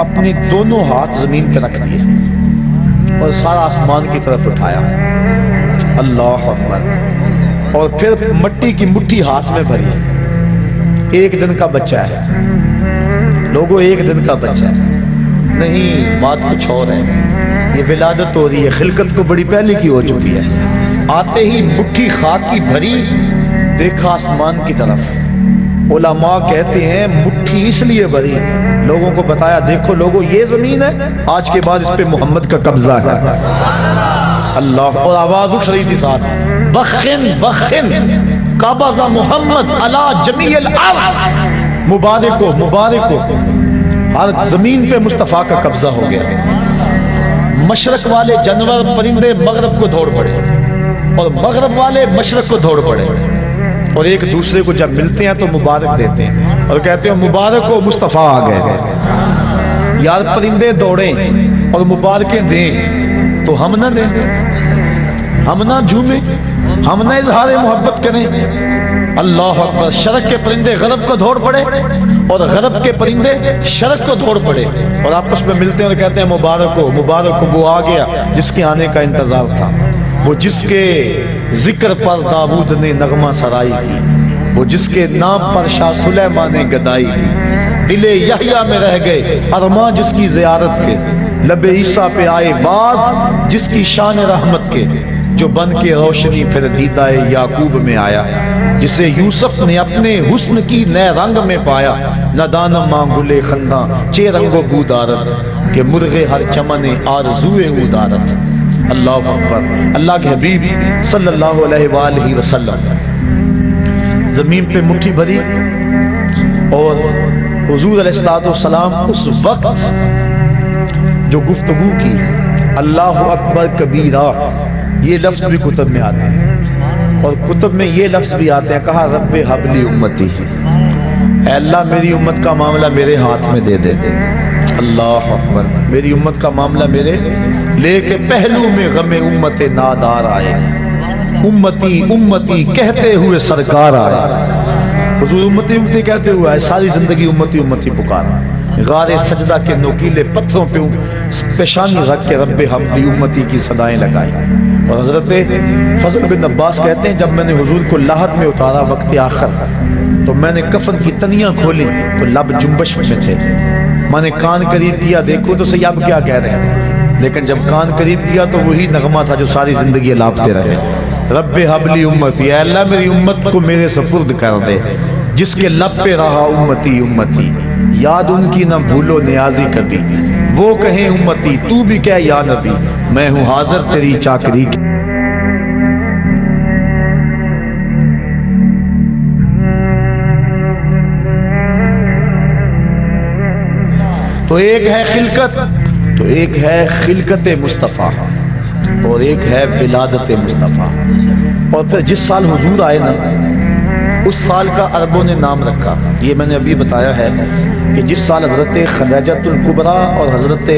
اپنے دونوں ہاتھ زمین پہ رکھ دیے اور سارا آسمان کی طرف اٹھایا، اللہ اکبر، اور پھر مٹی کی مٹھی ہاتھ میں بھری۔ ایک دن کا بچہ ہے لوگوں، ایک دن کا بچہ ہے، نہیں بات کچھ اور ہے۔ یہ ولادت ہو رہی ہے، خلقت کو بڑی پہلے کی ہو چکی ہے۔ آتے ہی مٹھی خاک کی بھری، دیکھا آسمان کی طرف۔ علماء کہتے ہیں مٹھی اس لیے بھری، لوگوں کو بتایا دیکھو لوگوں یہ زمین ہے، آج کے بعد اس پہ محمد کا قبضہ ہے۔ اللہ، اور آواز اٹھ رہی تھی ساتھ، بخن بخن قبض محمد علی جمیع الارض، مبارک ہو مبارک ہو، ہر زمین پہ مصطفیٰ کا قبضہ ہو گیا۔ مشرق والے جانور پرندے مغرب کو دوڑ پڑے اور مغرب والے مشرق کو دوڑ پڑے، اور ایک دوسرے کو جب ملتے ہیں تو مبارک دیتے ہیں اور کہتے ہیں مبارک ہو مصطفیٰ آ گئے۔ یار پرندے دوڑیں اور مبارکیں دیں تو ہم نہ دیں، ہم نہ جھومیں، ہم نہ اظہار محبت کریں۔ اللہ اکبر، شرق کے پرندے غرب کو دوڑ پڑے اور غرب کے پرندے شرق کو دوڑ پڑے اور آپس میں ملتے ہیں اور کہتے ہیں مبارک ہو مبارک ہو، وہ آ گیا جس کے آنے کا انتظار تھا، وہ جس کے ذکر پر داؤد نے نغمہ سرائی کی، وہ جس کے نام پر شاہ سلیمان نے گدائی کی۔ دل یحییٰ میں رہ گئے ارماں جس کی زیارت کے، لب عیسیٰ پہ آئے باز جس کی شان رحمت کے، جو بن کے روشنی پھر دیدہ یعقوب میں آیا، جسے یوسف نے اپنے حسن کی نئے رنگ میں پایا۔ ندان ماں گلے خنداں چے رنگ و بودارت، کہ مرغے ہر چمن آرزوئے اودارت۔ اللہ اکبر، اللہ کے حبیب صلی اللہ علیہ وآلہ وسلم زمین پہ مٹھی بھری اور حضور علیہ السلام اس وقت جو گفتگو کی، اللہ اکبر کبیرہ، یہ لفظ بھی کتب میں آتے ہیں اور کتب میں یہ لفظ بھی آتے ہیں، کہا رب حبلی امتی، اے اللہ میری امت کا معاملہ میرے ہاتھ میں دے دے۔ اللہ اکبر، میری امت کا معاملہ میرے، لے کے پہلو میں غم امت نادار آئے، امتی امتی کہتے ہوئے سرکار آئے۔ حضور امتی امتی کہتے ہوئے آئے، ساری زندگی امتی امتی پکارا، غار سجدہ کے نوکیلے پتھروں پہ پیشانی رکھ کے رب حبلی امتی کی صدائیں لگائی۔ اور حضرت فضل بن عباس کہتے ہیں جب میں نے حضور کو لاحد میں اتارا وقت آخر، تو میں نے کفن کی تنیاں کھولی تو لب جنبش میں تھے، میں نے کان قریب کیا دیکھو تو سیاب کیا کہہ رہے ہیں، لیکن جب کان قریب کیا تو وہی نغمہ تھا جو ساری زندگی لاپتے رہے، رب حبلی امتی، اے اللہ میری امت کو میرے سپرد کر دے، جس کے لب پہ رہا امتی امتی، یاد ان کی نہ بھولو نیازی کبھی، وہ کہیں امتی تو بھی کہہ یا نبی، میں ہوں حاضر تیری چاکری کی۔ تو ایک ہے خلقت، تو ایک ہے خلقت مصطفیٰ اور ایک ہے ولادت مصطفیٰ۔ اور پھر جس سال حضور آئے نا، اس سال کا عربوں نے نام رکھا، یہ میں نے ابھی بتایا ہے کہ جس سال حضرت خدیجۃ الکبریٰ اور حضرت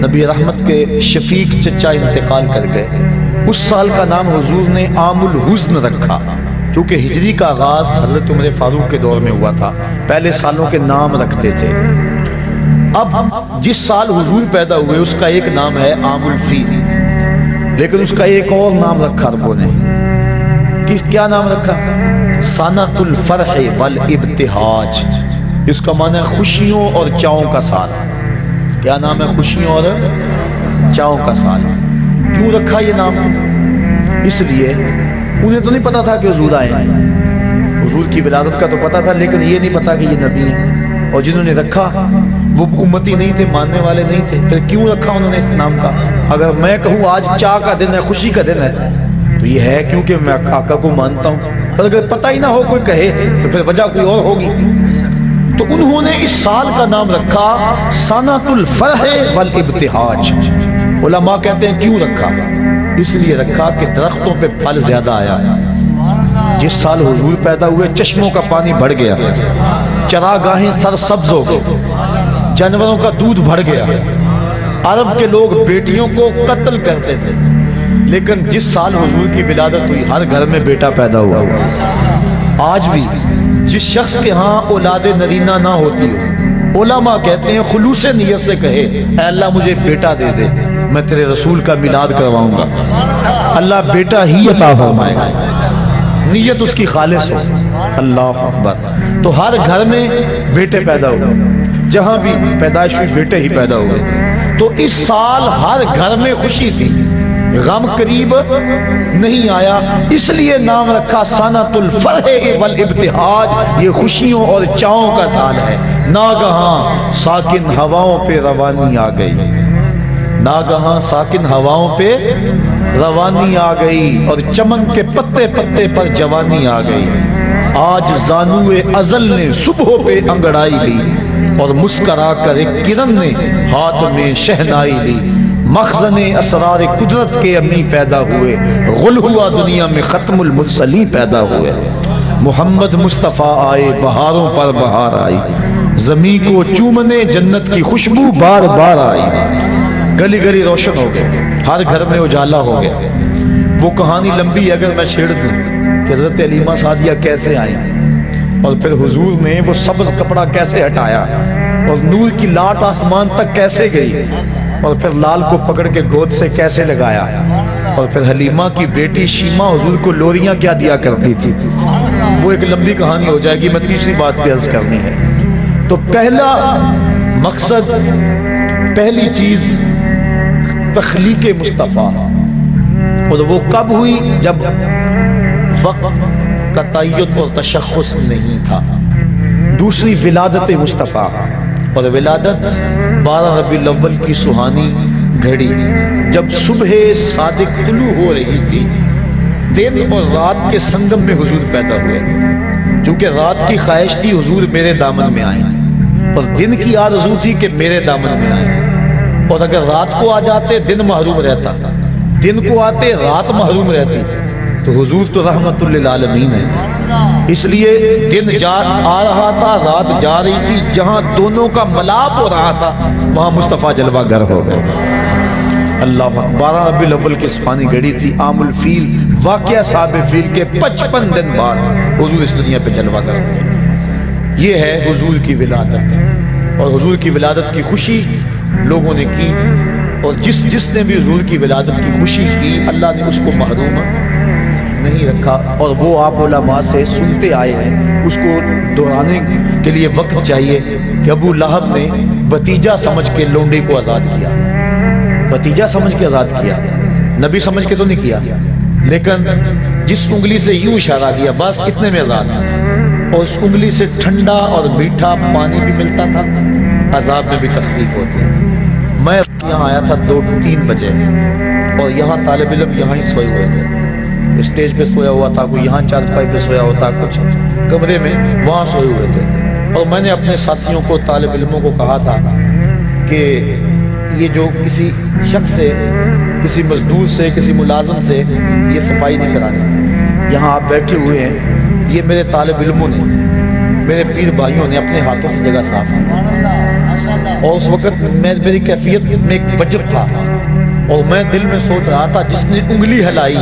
نبی رحمت کے شفیق چچا انتقال کر گئے، اس سال کا نام حضور نے عام الحزن رکھا، کیونکہ ہجری کا آغاز حضرت عمر فاروق کے دور میں ہوا تھا، پہلے سالوں کے نام رکھتے تھے۔ اب جس سال حضور پیدا ہوئے اس کا ایک نام ہے عام الفیل، لیکن اس کا ایک اور نام رکھا عربوں نے، کیا نام رکھا؟ سنۃ الفرح والابتہاج، اس کا معنی ہے خوشیوں اور چاؤں کا سال۔ کیا نام ہے؟ خوشیوں اور چاؤں کا سال۔ کیوں رکھا یہ نام؟ اس لیے انہیں تو نہیں پتا تھا کہ حضور آئے ہیں، حضور کی ولادت کا تو پتا تھا، لیکن یہ نہیں پتا کہ یہ نبی ہیں، اور جنہوں نے رکھا وہ امتی نہیں تھے، ماننے والے نہیں تھے، پھر کیوں رکھا انہوں نے اس نام کا؟ اگر میں کہوں آج چاہ کا دن ہے، خوشی کا دن ہے، تو یہ ہے کیونکہ میں آقا کو مانتا ہوں، اور اگر پتہ ہی نہ ہو کوئی کہے تو پھر وجہ کوئی اور ہوگی۔ تو انہوں نے اس سال کا نام رکھا سنۃ الفرح والابتہاج۔ علماء کہتے ہیں کیوں رکھا؟ اس لیے رکھا کہ درختوں پہ پھل زیادہ آیا، جس سال حضور پیدا ہوئے چشموں کا پانی بڑھ گیا، چراگاہیں سرسبز ہو گئی، جانوروں کا دودھ بڑھ گیا، عرب کے لوگ بیٹیوں کو قتل کرتے تھے، لیکن جس سال حضور کی ولادت ہوئی ہر گھر میں بیٹا پیدا ہوا۔ آج بھی جس شخص کے ہاں اولاد نرینہ نہ ہوتی ہو، علماء کہتے ہیں خلوص نیت سے کہے اے اللہ مجھے بیٹا دے دے، میں تیرے رسول کا میلاد کرواؤں گا، اللہ بیٹا ہی عطا فرمائے گا، نیت اس کی خالص ہو۔ اللہ اکبر۔ تو ہر گھر میں بیٹے پیدا ہوئے، جہاں بھی پیدائش ہوئی بیٹے ہی پیدا ہوئے۔ تو اس سال ہر گھر میں خوشی تھی، غم قریب نہیں آیا، اس لیے نام رکھا سنۃ الفرح والابتہاج، یہ خوشیوں اور چاؤں کا سال ہے۔ ناگہاں ساکن ہواؤں پہ روانی آ گئی، ناگہاں ساکن ہواؤں پہ روانی آ گئی، اور چمن کے پتے پتے پر جوانی آ گئی۔ آج زانوئے ازل نے صبح پہ انگڑائی لی، اور مسکرا کر ایک کرن نے ہاتھ میں شہنائی لی۔ مخزن اسرار قدرت کے امی پیدا ہوئے، غل ہوا دنیا میں ختم المرسلین پیدا ہوئے۔ محمد مصطفیٰ آئے، بہاروں پر بہار آئی، زمین کو چومنے جنت کی خوشبو بار بار آئی۔ گلی گلی روشن ہو گئے، ہر گھر میں اجالا ہو گیا۔ وہ کہانی لمبی اگر میں چھیڑ دوں کہ حضرت علیمہ سعدیہ کیسے آئی، اور پھر حضور نے وہ سبز کپڑا کیسے ہٹایا، اور نور کی لاٹ آسمان تک کیسے گئی، اور پھر لال کو پکڑ کے گود سے کیسے لگایا، اور پھر حلیمہ کی بیٹی شیمہ حضور کو لوریاں کیا دیا کرتی تھی، وہ ایک لمبی کہانی ہو جائے گی، میں تیسری بات بھی عرض کرنی ہے۔ تو پہلا مقصد، پہلی چیز تخلیق مصطفیٰ، اور وہ کب ہوئی؟ جب وقت کا تعین اور تشخص نہیں تھا۔ دوسری ولادت مصطفیٰ، اور ولادت 12 ربیع الاول کی سہانی گھڑی، جب صبح صادق طلوع ہو رہی تھی، دن اور رات کے سنگم میں حضور پیدا ہوئے، کیونکہ رات کی خواہش تھی حضور میرے دامن میں آئیں، اور دن کی آرزو تھی کہ میرے دامن میں آئیں، اور اگر رات کو آ جاتے دن محروم رہتا، دن کو آتے رات محروم رہتی، تو حضور تو رحمت للعالمین ہے۔ اس لیے دن آ رہا تھا، رات جا رہی تھی، جہاں دونوں کا ملاپ ہو رہا تھا وہاں مصطفیٰ جلوہ گر ہو گئے۔ اللہ 12 ربیع الاول کی سپانی گھڑی تھی، عام الفیل، واقعہ صاحب فیل کے 55 دن بعد حضور اس دنیا پہ جلوہ گر ہوئے۔ یہ ہے حضور کی ولادت، اور حضور کی ولادت کی خوشی لوگوں نے کی، اور جس نے بھی حضور کی ولادت کی خوشی کی اللہ نے اس کو محروم نہیں رکھا، اور وہ آپ علماء سے سنتے آئے ہیں، اس کو دہرانے کے لیے وقت چاہیے کہ ابو لہب نے بھتیجا سمجھ کے لونڈی کو آزاد کیا، بھتیجا سمجھ کے آزاد کیا، نبی سمجھ کے تو نہیں کیا، لیکن جس انگلی سے یوں اشارہ کیا بس اتنے میں آزاد تھا، اور اس انگلی سے ٹھنڈا اور میٹھا پانی بھی ملتا تھا، عذاب میں بھی تخفیف ہوتی۔ میں یہاں آیا تھا 2-3 بجے، اور یہاں طالب علم یہاں ہی سوئے ہوئے تھے، اسٹیج پہ سویا ہوا تھا، کوئی یہاں چارپائی پہ سویا ہوتا، کچھ کمرے میں وہاں سوئے ہوئے تھے، اور میں نے اپنے ساتھیوں کو، طالب علموں کو کہا تھا کہ یہ جو کسی شخص سے، کسی مزدور سے، کسی ملازم سے یہ صفائی نہیں کرانی، یہاں آپ بیٹھے ہوئے ہیں، یہ میرے طالب علموں نے، میرے پیر بھائیوں نے اپنے ہاتھوں سے جگہ صاف کی، اور اس وقت میری کیفیت میں ایک وجب تھا، اور میں دل میں سوچ رہا تھا جس نے انگلی ہلائی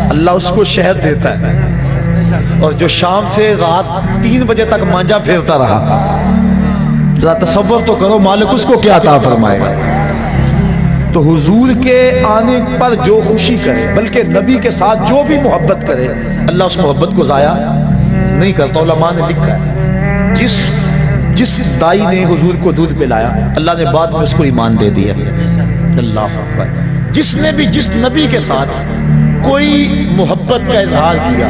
اللہ اس کو شہد دیتا ہے، اور جو شام سے رات 3 بجے تک مانجا پھیرتا رہا، ذرا تصور تو کرو مالک اس کو کیا عطا فرمائے گا۔ تو حضور کے آنے پر جو خوشی کرے، بلکہ نبی کے ساتھ جو بھی محبت کرے، اللہ اس محبت کو ضائع نہیں کرتا۔ علماء نے لکھا ہے جس دائی نے حضور کو دودھ پلایا اللہ نے بعد میں اس کو ایمان دے دیا۔ اللہ اکبر۔ جس نے بھی جس نبی کے ساتھ کوئی محبت کا اظہار کیا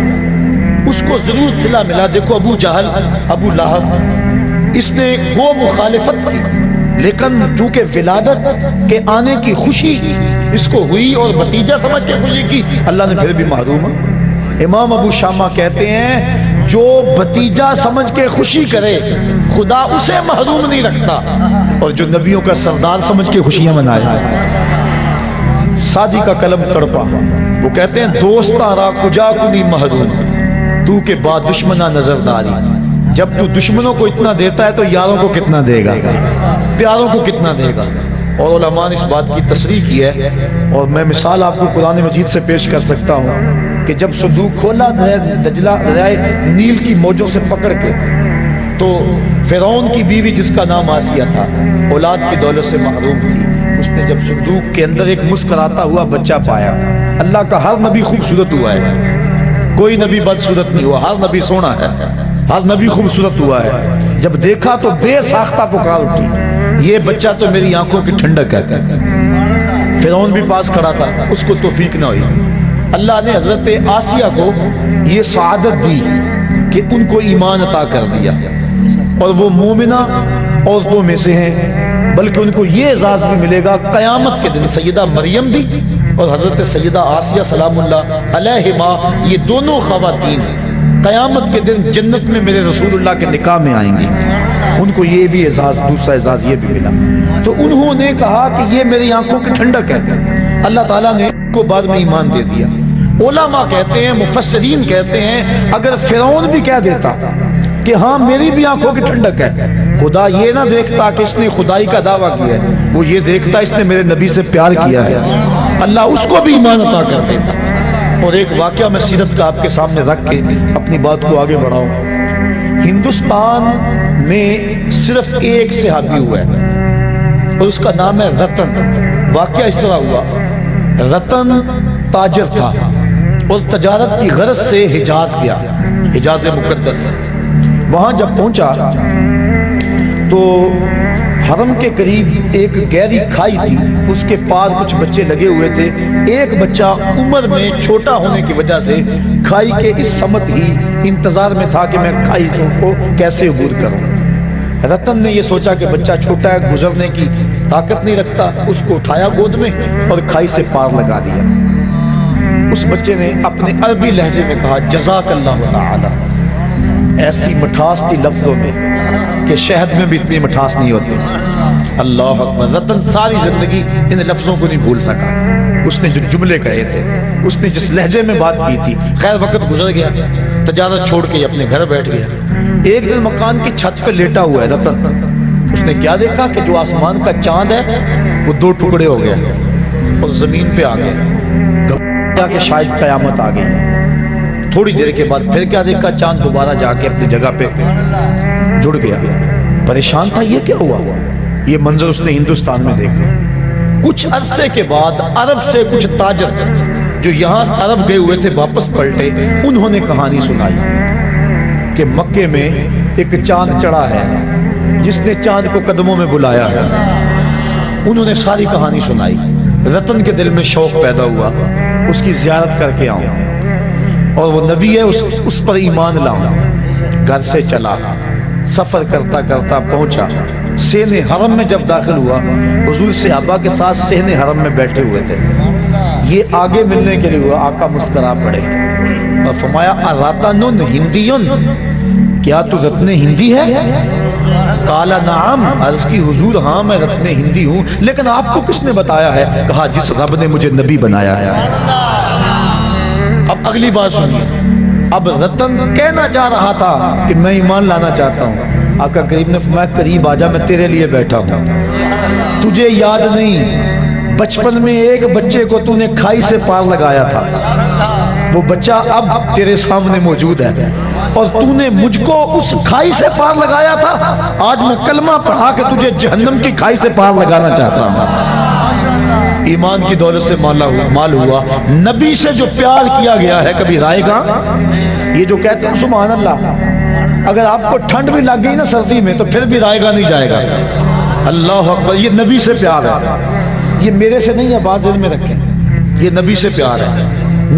اس کو ضرور صلہ ملا۔ دیکھو ابو جہل، ابو لہب، اس نے گو مخالفت کی، لیکن چونکہ ولادت کے آنے کی خوشی اس کو ہوئی اور بھتیجا سمجھ کے خوشی کی، اللہ نے پھر بھی محروم۔ امام ابو شامہ کہتے ہیں جو بھتیجا سمجھ کے خوشی کرے خدا اسے محروم نہیں رکھتا، اور جو نبیوں کا سردار سمجھ کے خوشیاں منائے۔ سادی کا قلم تڑپا، وہ کہتے ہیں دوستا را کجا کنی محروم، تو کے بعد دشمنہ نظرداری۔ جب تو دشمنوں کو اتنا دیتا ہے تو یاروں کو کتنا دے گا، پیاروں کو کتنا دے گا۔ اور علماء نے اس بات کی تصریح کی ہے، اور میں مثال آپ کو قرآن مجید سے پیش کر سکتا ہوں کہ جب صندوق کھولا دجلہ دریائے نیل کی موجوں سے پکڑ کے، تو فرعون کی بیوی جس کا نام آسیہ تھا اولاد کی دولت سے محروم تھی، اس نے جب صندوق کے اندر ایک مسکراتا ہوا بچہ پایا، اللہ کا ہر نبی خوبصورت ہوا ہے، کوئی نبی بدصورت نہیں ہوا، ہر نبی سونا ہے، ہر نبی خوبصورت ہوا ہے، جب دیکھا تو بے ساختہ پکار اٹھی، یہ بچہ تو میری آنکھوں کی ٹھنڈک ہے۔ فرعون بھی پاس کھڑا تھا، اس کو توفیق نہ ہوئی، اللہ نے حضرت آسیہ کو یہ سعادت دی کہ ان کو ایمان عطا کر دیا اور وہ مومنہ عورتوں میں سے ہیں، بلکہ ان کو یہ اعزاز بھی ملے گا قیامت کے دن، سیدہ مریم بھی اور حضرت سیدہ آسیہ سلام اللہ علیہما، یہ دونوں خواتین قیامت کے دن جنت میں میرے رسول اللہ کے نکاح میں آئیں گی، ان کو یہ بھی اعزاز، دوسرا اعزاز یہ بھی ملا۔ تو انہوں نے کہا کہ یہ میری آنکھوں کی ٹھنڈک ہے، اللہ تعالیٰ نے ان کو بعد میں ایمان دے دیا۔ علماء کہتے ہیں، مفسرین کہتے ہیں، اگر فرعون بھی کہہ دیتا کہ ہاں میری بھی آنکھوں کی ٹھنڈک ہے، خدا یہ نہ دیکھتا کہ اس نے خدائی کا دعویٰ کیا ہے، وہ یہ دیکھتا اس نے میرے نبی سے پیار کیا ہے، اللہ اس کو بھی ایمان عطا کر دیتا۔ اور ایک واقعہ میں سیرت کا آپ کے سامنے رکھ کے اپنی بات کو آگے بڑھاؤں۔ ہندوستان میں صرف ایک صحابی ہوا ہے اور اس کا نام ہے رتن۔ واقعہ اس طرح ہوا، رتن تاجر تھا اور تجارت کی غرض سے حجاز گیا، حجاز مقدس۔ وہاں جب پہنچا تو حرم کے قریب ایک گہری کھائی تھی، اس کے پاس کچھ بچے لگے ہوئے تھے، ایک بچہ عمر میں چھوٹا ہونے کی وجہ سے کھائی کے اس سمت ہی انتظار میں تھا کہ میں کھائی کو کیسے عبور کروں۔ رتن نے یہ سوچا کہ بچہ چھوٹا ہے، گزرنے کی طاقت نہیں رکھتا، اس کو اٹھایا گود میں اور کھائی سے پار لگا دیا۔ اس بچے نے اپنے عربی لہجے میں کہا جزاک اللہ تعالی، ایسی مٹھاس تھی لفظوں میں کہ شہد میں بھی اتنی مٹھاس نہیں ہوتی۔ اللہ اکبر۔ رتن ساری زندگی ان لفظوں کو نہیں بھول سکا، اس نے جو جملے کہے تھے، اس نے جس لہجے میں بات کی تھی۔ خیر وقت گزر گیا، تجارت چھوڑ کے اپنے گھر بیٹھ گیا۔ ایک دن مکان کی چھت پہ لیٹا ہوا ہے رتن، اس نے کیا دیکھا کہ جو آسمان کا چاند ہے وہ دو ٹکڑے ہو گیا اور زمین پہ آ گیا، گھبرا کہ شاید قیامت آ گئی۔ تھوڑی دیر کے بعد پھر کیا دیکھا، چاند دوبارہ جا کے اپنی جگہ پہ جڑ گیا۔ پریشان تھا، یہ کیا ہوا؟ یہ منظر اس نے ہندوستان میں دیکھا۔ کچھ عرصے کے بعد عرب سے کچھ تاجر جو یہاں عرب گئے ہوئے تھے واپس پلٹے، انہوں نے کہانی سنائی کہ مکے میں ایک چاند چڑھا ہے جس نے چاند کو قدموں میں بلایا ہے۔ انہوں نے ساری کہانی سنائی۔ رتن کے دل میں شوق پیدا ہوا اس کی زیارت کر کے آؤں اور وہ نبی ہے اس پر ایمان لاؤں۔ گھر سے چلا، سفر کرتا کرتا پہنچا سین حرم میں۔ جب داخل ہوا حضور صحابہ کے ساتھ سین حرم میں بیٹھے ہوئے تھے، یہ آگے ملنے کے لیے ہوا، آقا مسکرا پڑے اور فرمایا اراتن ہندیون، کیا تو رتن ہندی ہے؟ کالا نعم، عرض کی حضور ہاں میں رتن ہندی ہوں، لیکن آپ کو کس نے بتایا ہے؟ کہا جس رب نے مجھے نبی بنایا ہے۔ اب اگلی بات سنیے، اب رتن کہنا چاہ رہا تھا کہ میں ایمان لانا چاہتا ہوں۔ آقا کریم نے فرمایا قریب آجا، میں تیرے لیے بیٹھا ہوں۔ تجھے یاد نہیں بچپن میں ایک بچے کو تو نے کھائی سے پار لگایا تھا، وہ بچہ اب تیرے سامنے موجود ہے اور تو نے مجھ کو اس کھائی سے پار لگایا تھا، آج میں کلمہ پڑھا کے تجھے جہنم کی کھائی سے پار لگانا چاہتا ہوں۔ ایمان کی دولت سے مال ہوا۔ نبی سے جو پیار کیا گیا ہے کبھی رائے گا؟ یہ جو کہتے ہیں سبحان اللہ، اگر آپ کو ٹھنڈ بھی لگ گئی نا سردی میں تو پھر بھی رائے گا نہیں جائے گا۔ اللہ اکبر، یہ نبی سے پیار ہے، یہ میرے سے نہیں ہے، بات ذہن میں رکھیں، یہ نبی سے پیار ہے،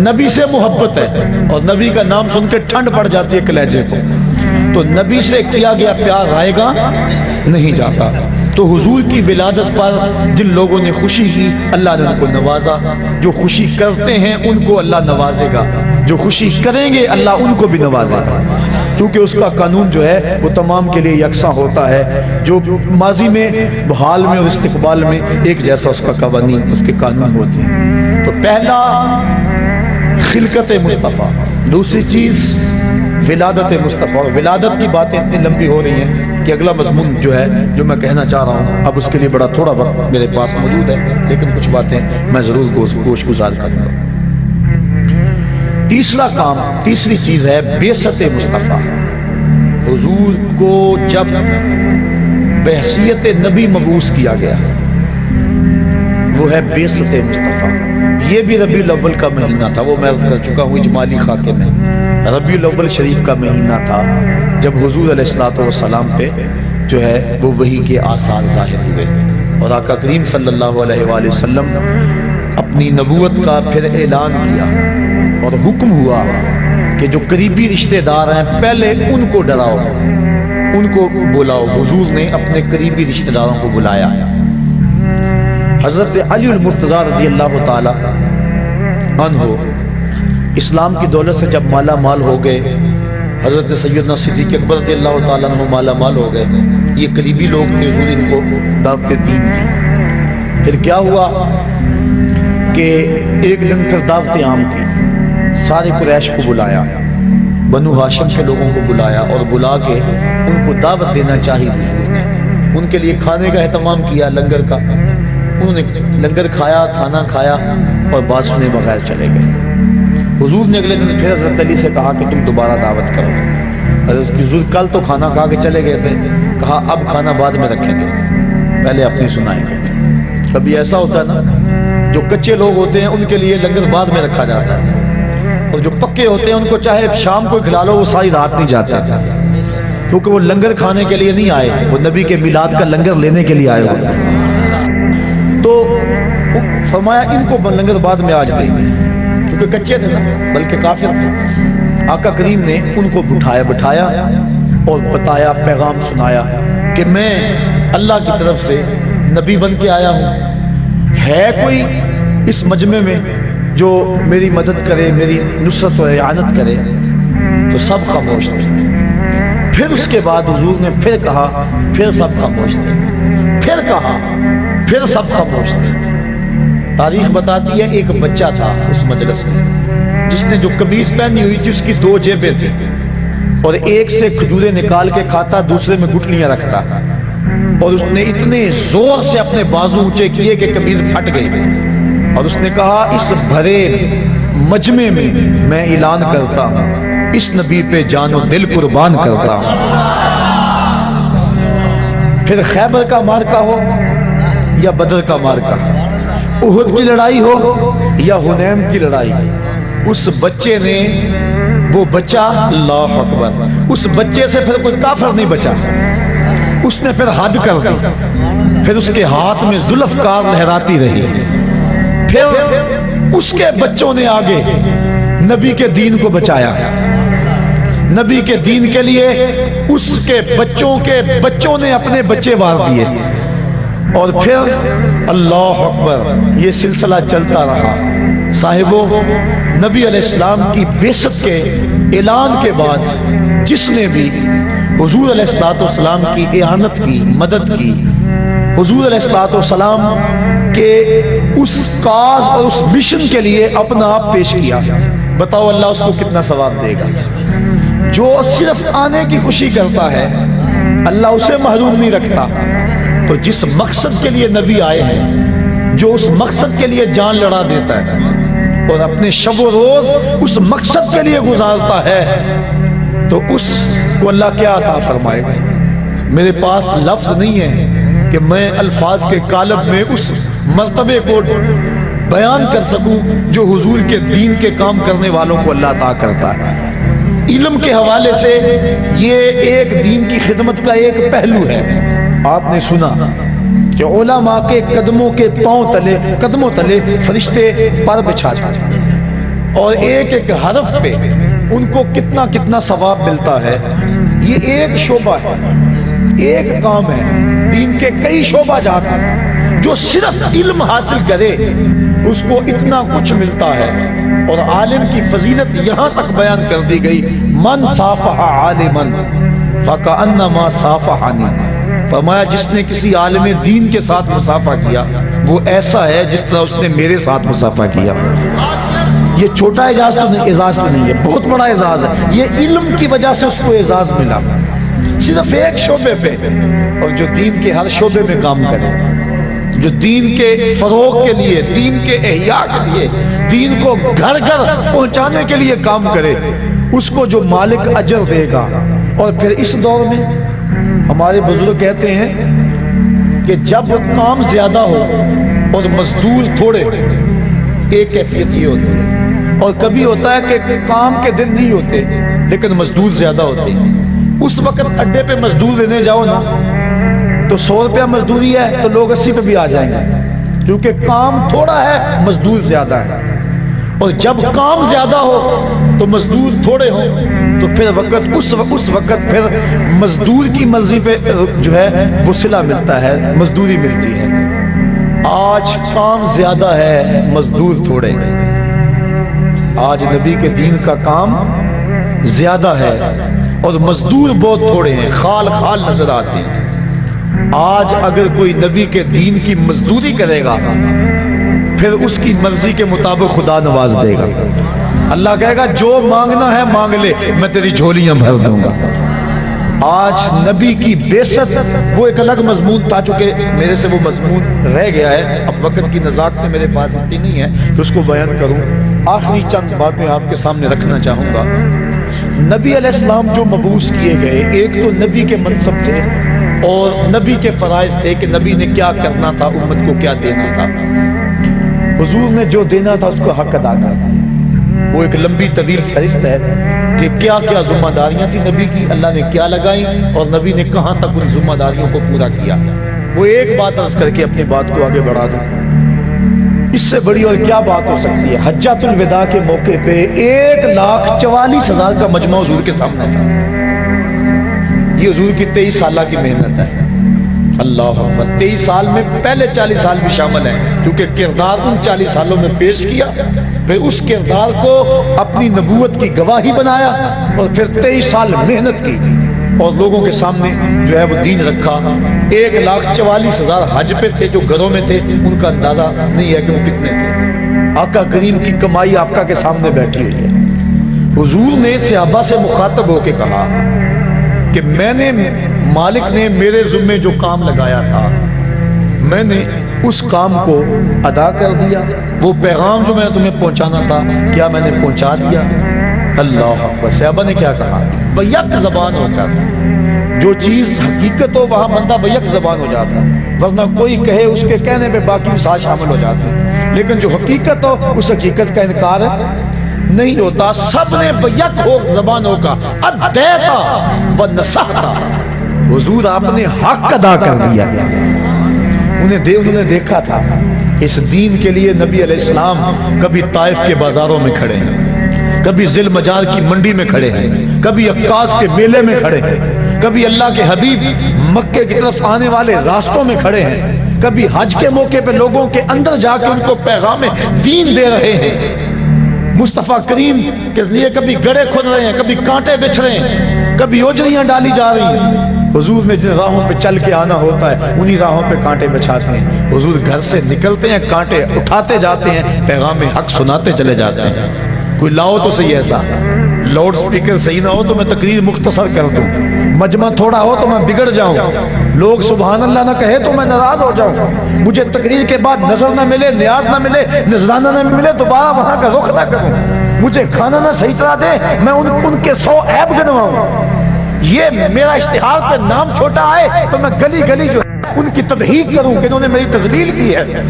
نبی سے محبت ہے، اور نبی کا نام سن کے ٹھنڈ پڑ جاتی ہے کلیجے کو۔ تو نبی سے کیا گیا پیار رائے گا نہیں جاتا۔ تو حضور کی ولادت پر جن لوگوں نے خوشی کی اللہ نے ان کو نوازا، جو خوشی کرتے ہیں ان کو اللہ نوازے گا، جو خوشی کریں گے اللہ ان کو بھی نوازے گا، کیونکہ اس کا قانون جو ہے وہ تمام کے لیے یکساں ہوتا ہے، جو ماضی میں، حال میں اور استقبال میں ایک جیسا اس کا قوانین، اس کے قانون ہوتے ہیں۔ تو پہلا خلقت مصطفیٰ، دوسری چیز ولادت مصطفیٰ۔ اور ولادت کی باتیں اتنی لمبی ہو رہی ہیں کہ اگلا مضمون جو ہے جو میں کہنا چاہ رہا ہوں اب اس کے لیے بڑا تھوڑا وقت میرے پاس موجود ہے، لیکن کچھ باتیں میں ضرور گوش گزار کروں گا۔ تیسرا کام، تیسری چیز ہے بعثت مصطفیٰ۔ حضور کو جب بحیثیت نبی مبعوث کیا گیا، وہ ہے بعثت مصطفیٰ. یہ بھی ربیع الاول کا مہینہ تھا، وہ میں عرض کر چکا ہوں اجمالی خاکے میں. ربیع الاول شریف کا مہینہ تھا جب حضور علیہ الصلوۃ والسلام پہ جو ہے وہ وحی کے آثار ظاہر ہوئے، اور آقا کریم صلی اللہ علیہ وآلہ وسلم اپنی نبوت کا پھر اعلان کیا، اور حکم ہوا کہ جو قریبی رشتہ دار ہیں پہلے ان کو ڈراؤ، ان کو بلاؤ. حضور نے اپنے قریبی رشتہ داروں کو بلایا. حضرت علی المرتضیٰ رضی اللہ تعالی عنہ اسلام کی دولت سے جب مالا مال ہو گئے، حضرت سیدنا صدیق اکبر رضی اللہ تعالیٰ عنہ مالا مال ہو گئے. یہ قریبی لوگ تھے، حضور ان کو دعوت دین تھی. پھر کیا ہوا کہ ایک دن پھر دعوت عام کی، سارے قریش کو بلایا، بنو ہاشم کے لوگوں کو بلایا، اور بلا کے ان کو دعوت دینا چاہی حضور نے. ان کے لیے کھانے کا اہتمام کیا، لنگر کا. انہوں نے لنگر کھایا، کھانا کھایا، اور بات سنے بغیر چلے گئے. حضور نے اگلے دن پھر حضرت علی سے کہا کہ تم دوبارہ دعوت کرو. حضور کل تو کھانا کھا کے چلے گئے تھے، کہا اب کھانا بعد میں رکھیں گے، پہلے اپنی سنائیں گے. کبھی ایسا ہوتا ہے نا، جو کچے لوگ ہوتے ہیں ان کے لیے لنگر بعد میں رکھا جاتا ہے، اور جو پکے ہوتے ہیں ان کو چاہے شام کو کھلا لو وہ ساری رات نہیں جاتے، کیونکہ وہ لنگر کھانے کے لیے نہیں آئے، وہ نبی کے میلاد کا لنگر لینے کے لیے آئے ہوتے ہیں. تو فرمایا ان کو لنگر بعد میں آج دیں گے، کیونکہ کچے تھے نا، بلکہ کافر تھے. آقا کریم نے ان کو بٹھایا اور بتایا، پیغام سنایا کہ میں اللہ کی طرف سے نبی بن کے آیا ہوں. ہے کوئی اس مجمع میں جو میری مدد کرے، میری نصرت و اعانت کرے؟ تو سب خاموش تھے. پھر اس کے بعد حضور نے پھر کہا، پھر سب خاموش تھے. پھر کہا، پھر سب خاموش تھے. تاریخ بتاتی ہے ایک بچہ تھا اس مجلس میں جس نے جو قمیص پہنی ہوئی تھی اس کی 2 جیبیں تھیں، اور ایک سے کھجوریں نکال کے کھاتا، دوسرے میں گٹلیاں رکھتا، اور اس نے اتنے زور سے اپنے بازو اونچے کیے کہ قمیص پھٹ گئی. اور اس نے کہا اس بھرے مجمع میں میں اعلان کرتا ہوں، اس نبی پہ جان و دل قربان کرتا ہوں. پھر خیبر کا مارکا ہو یا بدر کا مارکا، احد کی لڑائی ہو یا حنین کی لڑائی، اس بچے نے، وہ بچہ، اللہ اکبر، اس بچے سے پھر کوئی کافر نہیں بچا. اس نے پھر حد کر دی. پھر اس کے ہاتھ میں ذوالفقار لہراتی رہی. پھر اس کے بچوں نے آگے نبی کے دین کو بچایا. نبی کے دین کے لیے اس کے بچوں نے اپنے بچے مار دیے. اور پھر اللہ اکبر یہ سلسلہ چلتا رہا. صاحبو، نبی علیہ السلام کی بعثت کے اعلان کے بعد جس نے بھی حضور علیہ السلام کی اعانت کی، مدد کی، حضور علیہ السلام کے اس کاز اور اس مشن کے لیے اپنا آپ پیش کیا، بتاؤ اللہ اس کو کتنا ثواب دے گا. جو صرف آنے کی خوشی کرتا ہے اللہ اسے محروم نہیں رکھتا. تو جس مقصد کے لیے نبی آئے ہیں، جو اس مقصد کے لیے جان لڑا دیتا ہے اور اپنے شب و روز اس مقصد کے لیے گزارتا ہے، تو اس کو اللہ کیا عطا فرمائے گا. میرے پاس لفظ نہیں ہے کہ میں الفاظ کے قالب میں اس مرتبے کو بیان کر سکوں جو حضور کے دین کے کام کرنے والوں کو اللہ عطا کرتا ہے. علم کے حوالے سے یہ ایک دین کی خدمت کا ایک پہلو ہے. آپ نے سنا کہ علماء کے قدموں کے قدموں تلے فرشتے پر بچھاتے ہیں، اور ایک ایک حرف پہ ان کو کتنا کتنا ثواب ملتا ہے. یہ ایک شعبہ ہے، ایک کام ہے. دین کے کئی شعبہ جات ہیں، جو صرف علم حاصل کرے اس کو اتنا کچھ ملتا ہے. اور عالم کی فضیلت یہاں تک بیان کر دی گئی، من صافح عالما فکأنما صافحنی. فرمایا جس نے کسی عالم دین کے ساتھ مصافحہ کیا وہ ایسا ہے جس طرح اس نے میرے ساتھ مصافحہ کیا. یہ چھوٹا اعزاز تو نہیں ہے، بہت بڑا اعزاز ہے. یہ علم کی وجہ سے اس کو اعزاز ملا، صرف ایک شعبے پہ. اور جو دین کے ہر شعبے میں کام کرے، جو دین کے فروغ کے لیے، دین کے احیاء کے لیے، دین کو گھر گھر پہنچانے کے لیے کام کرے، اس کو جو مالک اجر دے گا اور پھر اس دور میں ہمارے بزرگ کہتے ہیں کہ جب کام زیادہ ہو اور مزدور تھوڑے، ایک کیفیت یہ ہوتی ہے، اور کبھی ہوتا ہے کہ کام کے دن نہیں ہوتے لیکن مزدور زیادہ ہوتے ہیں۔ اس وقت اڈے پہ مزدور لینے جاؤ نا تو 100 روپیہ مزدوری ہے تو لوگ 80 پہ بھی آ جائیں گے، کیونکہ کام تھوڑا ہے مزدور زیادہ ہے۔ اور جب کام زیادہ ہو تو مزدور تھوڑے ہوں تو پھر اس وقت پھر مزدور کی مرضی پہ جو ہے وہ صلہ ملتا ہے، مزدوری ملتی ہے۔ آج کام زیادہ ہے، مزدور تھوڑے۔ آج نبی کے دین کا کام زیادہ ہے اور مزدور بہت تھوڑے ہیں، خال خال نظر آتے ہیں۔ آج اگر کوئی نبی کے دین کی مزدوری کرے گا پھر اس کی مرضی کے مطابق خدا نواز دے گا۔ اللہ کہے گا جو مانگنا ہے مانگ لے، میں تیری جھولیاں بھر دوں گا۔ آج نبی کی بعثت وہ ایک الگ مضمون تھا، چونکہ میرے سے وہ مضمون رہ گیا ہے، اب وقت کی نزاکت میں میرے پاس اتنی نہیں ہے کہ اس کو بیان کروں۔ آخری چند باتیں آپ کے سامنے رکھنا چاہوں گا۔ نبی علیہ السلام جو مبعوث کیے گئے، ایک تو نبی کے منصب تھے اور نبی کے فرائض تھے کہ نبی نے کیا کرنا تھا، امت کو کیا دینا تھا۔ حضور نے جو دینا تھا اس کو حق ادا کر دیا۔ وہ ایک لمبی طویل فہرست ہے کہ کیا کیا ذمہ داریاں تھی نبی کی، اللہ نے کیا لگائیں اور نبی نے کہاں تک ان ذمہ داریوں کو پورا کیا۔ وہ ایک بات عرض کر کے اپنی بات کو آگے بڑھا دوں، اس سے بڑی اور کیا بات ہو سکتی ہے۔ حجۃ الوداع کے موقع پہ 1,44,000 کا مجمع حضور کے سامنے تھا۔ یہ حضور کی 23 سالہ کی محنت ہے۔ اللہ اکبر، 23 سال میں پہلے 40 سال بھی شامل ہیں، کیونکہ کردار ان 40 سالوں میں پیش کیا، پھر اس کردار کو اپنی نبوت کی گواہی بنایا، اور پھر 23 سال محنت کی اور لوگوں کے سامنے جو ہے وہ دین رکھا۔ 1,44,000 حج پہ تھے جو گھروں میں تھے، ان کا اندازہ نہیں ہے کہ وہ کتنے تھے۔ آقا کریم کی کمائی آقا کے سامنے بیٹھی ہوئی ہے۔ حضور نے صحابہ سے مخاطب ہو کے کہا کہ میں نے مالک نے میرے ذمے جو کام لگایا تھا میں نے اس کام کو ادا کر دیا، وہ پیغام جو میں تمہیں پہنچانا تھا کیا میں نے پہنچا دیا؟ اللہ اکبر۔ صحابہ نے کیا کہا؟ بیک زبان ہو کر، جو چیز حقیقت ہو وہاں بندہ بیک زبان ہو جاتا، ورنہ کوئی کہے اس کے کہنے میں باقی ساتھ شامل ہو جاتے ہیں، لیکن جو حقیقت ہو اس حقیقت کا انکار نہیں ہوتا۔ سب نے بیک ہو زبان ہو کا ادیتا و نصحتا، حضور آپ نے حق ادا کر دیا۔ انہوں نے دیکھا تھا اس دین کے لیے نبی علیہ السلام کبھی طائف کے بازاروں میں کھڑے ہیں، کبھی ذی المجال کی منڈی میں کھڑے ہیں، کبھی عکاظ کے میلے میں کھڑے ہیں، کبھی اللہ کے حبیب مکے کی طرف آنے والے راستوں میں کھڑے ہیں، کبھی حج کے موقع پہ لوگوں کے اندر جا کے ان کو پیغام دین دے رہے ہیں۔ مصطفیٰ کریم کے لیے کبھی گڑھے کھود رہے ہیں، کبھی کانٹے بچھ رہے ہیں، کبھی اوجریاں ڈالی جا رہی ہیں۔ حضور نے جن راہوں پہ چل کے آنا ہوتا ہے انہی راہوں پہ کانٹے بچھاتے ہیں۔ حضور گھر سے نکلتے ہیں، کانٹے اٹھاتے جاتے ہیں، پیغام حق سناتے چلے جاتے ہیں۔ کوئی لاؤ تو صحیح ایسا، لاؤڈ سپیکر صحیح نہ ہو تو میں تقریر مختصر کر دوں، مجمع تھوڑا ہو تو میں بگڑ جاؤں، لوگ سبحان اللہ نہ کہے تو میں ناراض ہو جاؤں، مجھے تقریر کے بعد نظر نہ ملے، نیاز نہ ملے، نذرانہ نہ ملے، دوبارہ وہاں کا رخ نہ کروں، مجھے کھانا نہ صحیح طرح دے، میں ان کے 100 عیب گنواؤں، یہ میرا اشتہار پہ نام چھوٹا آئے تو میں گلی گلی جو ان کی تدحیق کروں کہ انہوں نے میری تذلیل کی ہے۔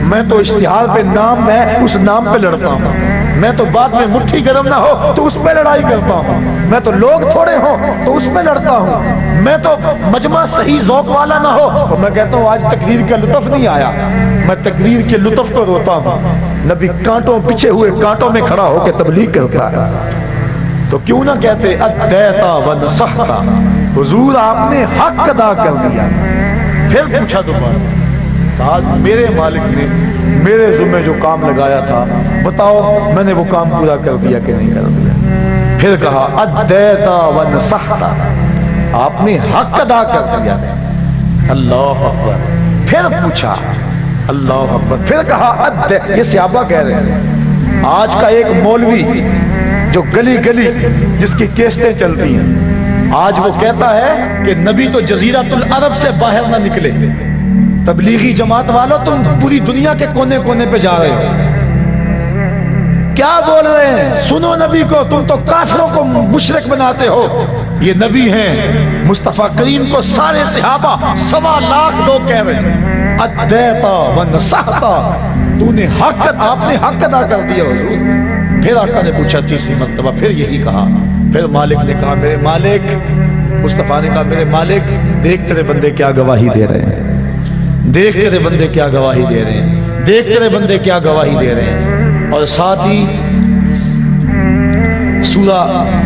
میں تو اشتہار پہ نام ہے اس نام پہ لڑتا ہوں، میں تو بعد میں مٹھی گرم نہ ہو تو اس پہ لڑائی کرتا ہوں، میں تو لوگ تھوڑے ہوں تو اس پہ لڑتا ہوں، میں تو مجمع صحیح ذوق والا نہ ہو تو میں کہتا ہوں آج تقریر کا لطف نہیں آیا، میں تقریر کے لطف پر روتا ہوں۔ نبی کانٹوں پیچھے ہوئے کانٹوں میں کھڑا ہو کے تبلیغ کرتا ہے، تو کیوں نہ کہتے ادیتا و نصحتا، حضور آپ نے حق ادا کر دیا۔ پھر پوچھا دوبارہ، آج میرے مالک نے میرے ذمہ جو کام لگایا تھا بتاؤ میں نے وہ کام پورا کر دیا کہ نہیں کر دیا؟ پھر کہا ادیتا و نصحتا، آپ نے حق ادا کر دیا۔ اللہ اکبر۔ پھر پوچھا، اللہ اکبر۔ پھر کہا یہ صحابہ کہہ رہے ہیں، آج کا ایک مولوی جو گلی گلی جس کی کیسٹیں چلتی ہیں، آج وہ کہتا ہے کہ نبی تو جزیرۃ العرب سے باہر نہ نکلے۔ تبلیغی جماعت والوں تم پوری دنیا کے کونے کونے پہ جا رہے ہو، کیا بول رہے ہیں؟ سنو نبی کو، تم تو کافروں کو مشرک بناتے ہو، یہ نبی ہیں مصطفیٰ کریم کو سارے صحابہ 1.25 لاکھ لوگ کہہ رہے ہیں ادیتا و نصحتا، تو نے حق، آپ نے حق ادا کر دیا حضور۔ پھر آقا نے پوچھا تیسری مرتبہ، پھر یہی کہا، پھر مالک نے کہا میرے مالک، مصطفیٰ نے کہا میرے مالک دیکھ تیرے بندے کیا گواہی دے رہے ہیں، دیکھ تیرے بندے کیا گواہی دے رہے ہیں، دیکھ تیرے بندے کیا گواہی دے رہے ہیں۔ اور ساتھ ہی سورہ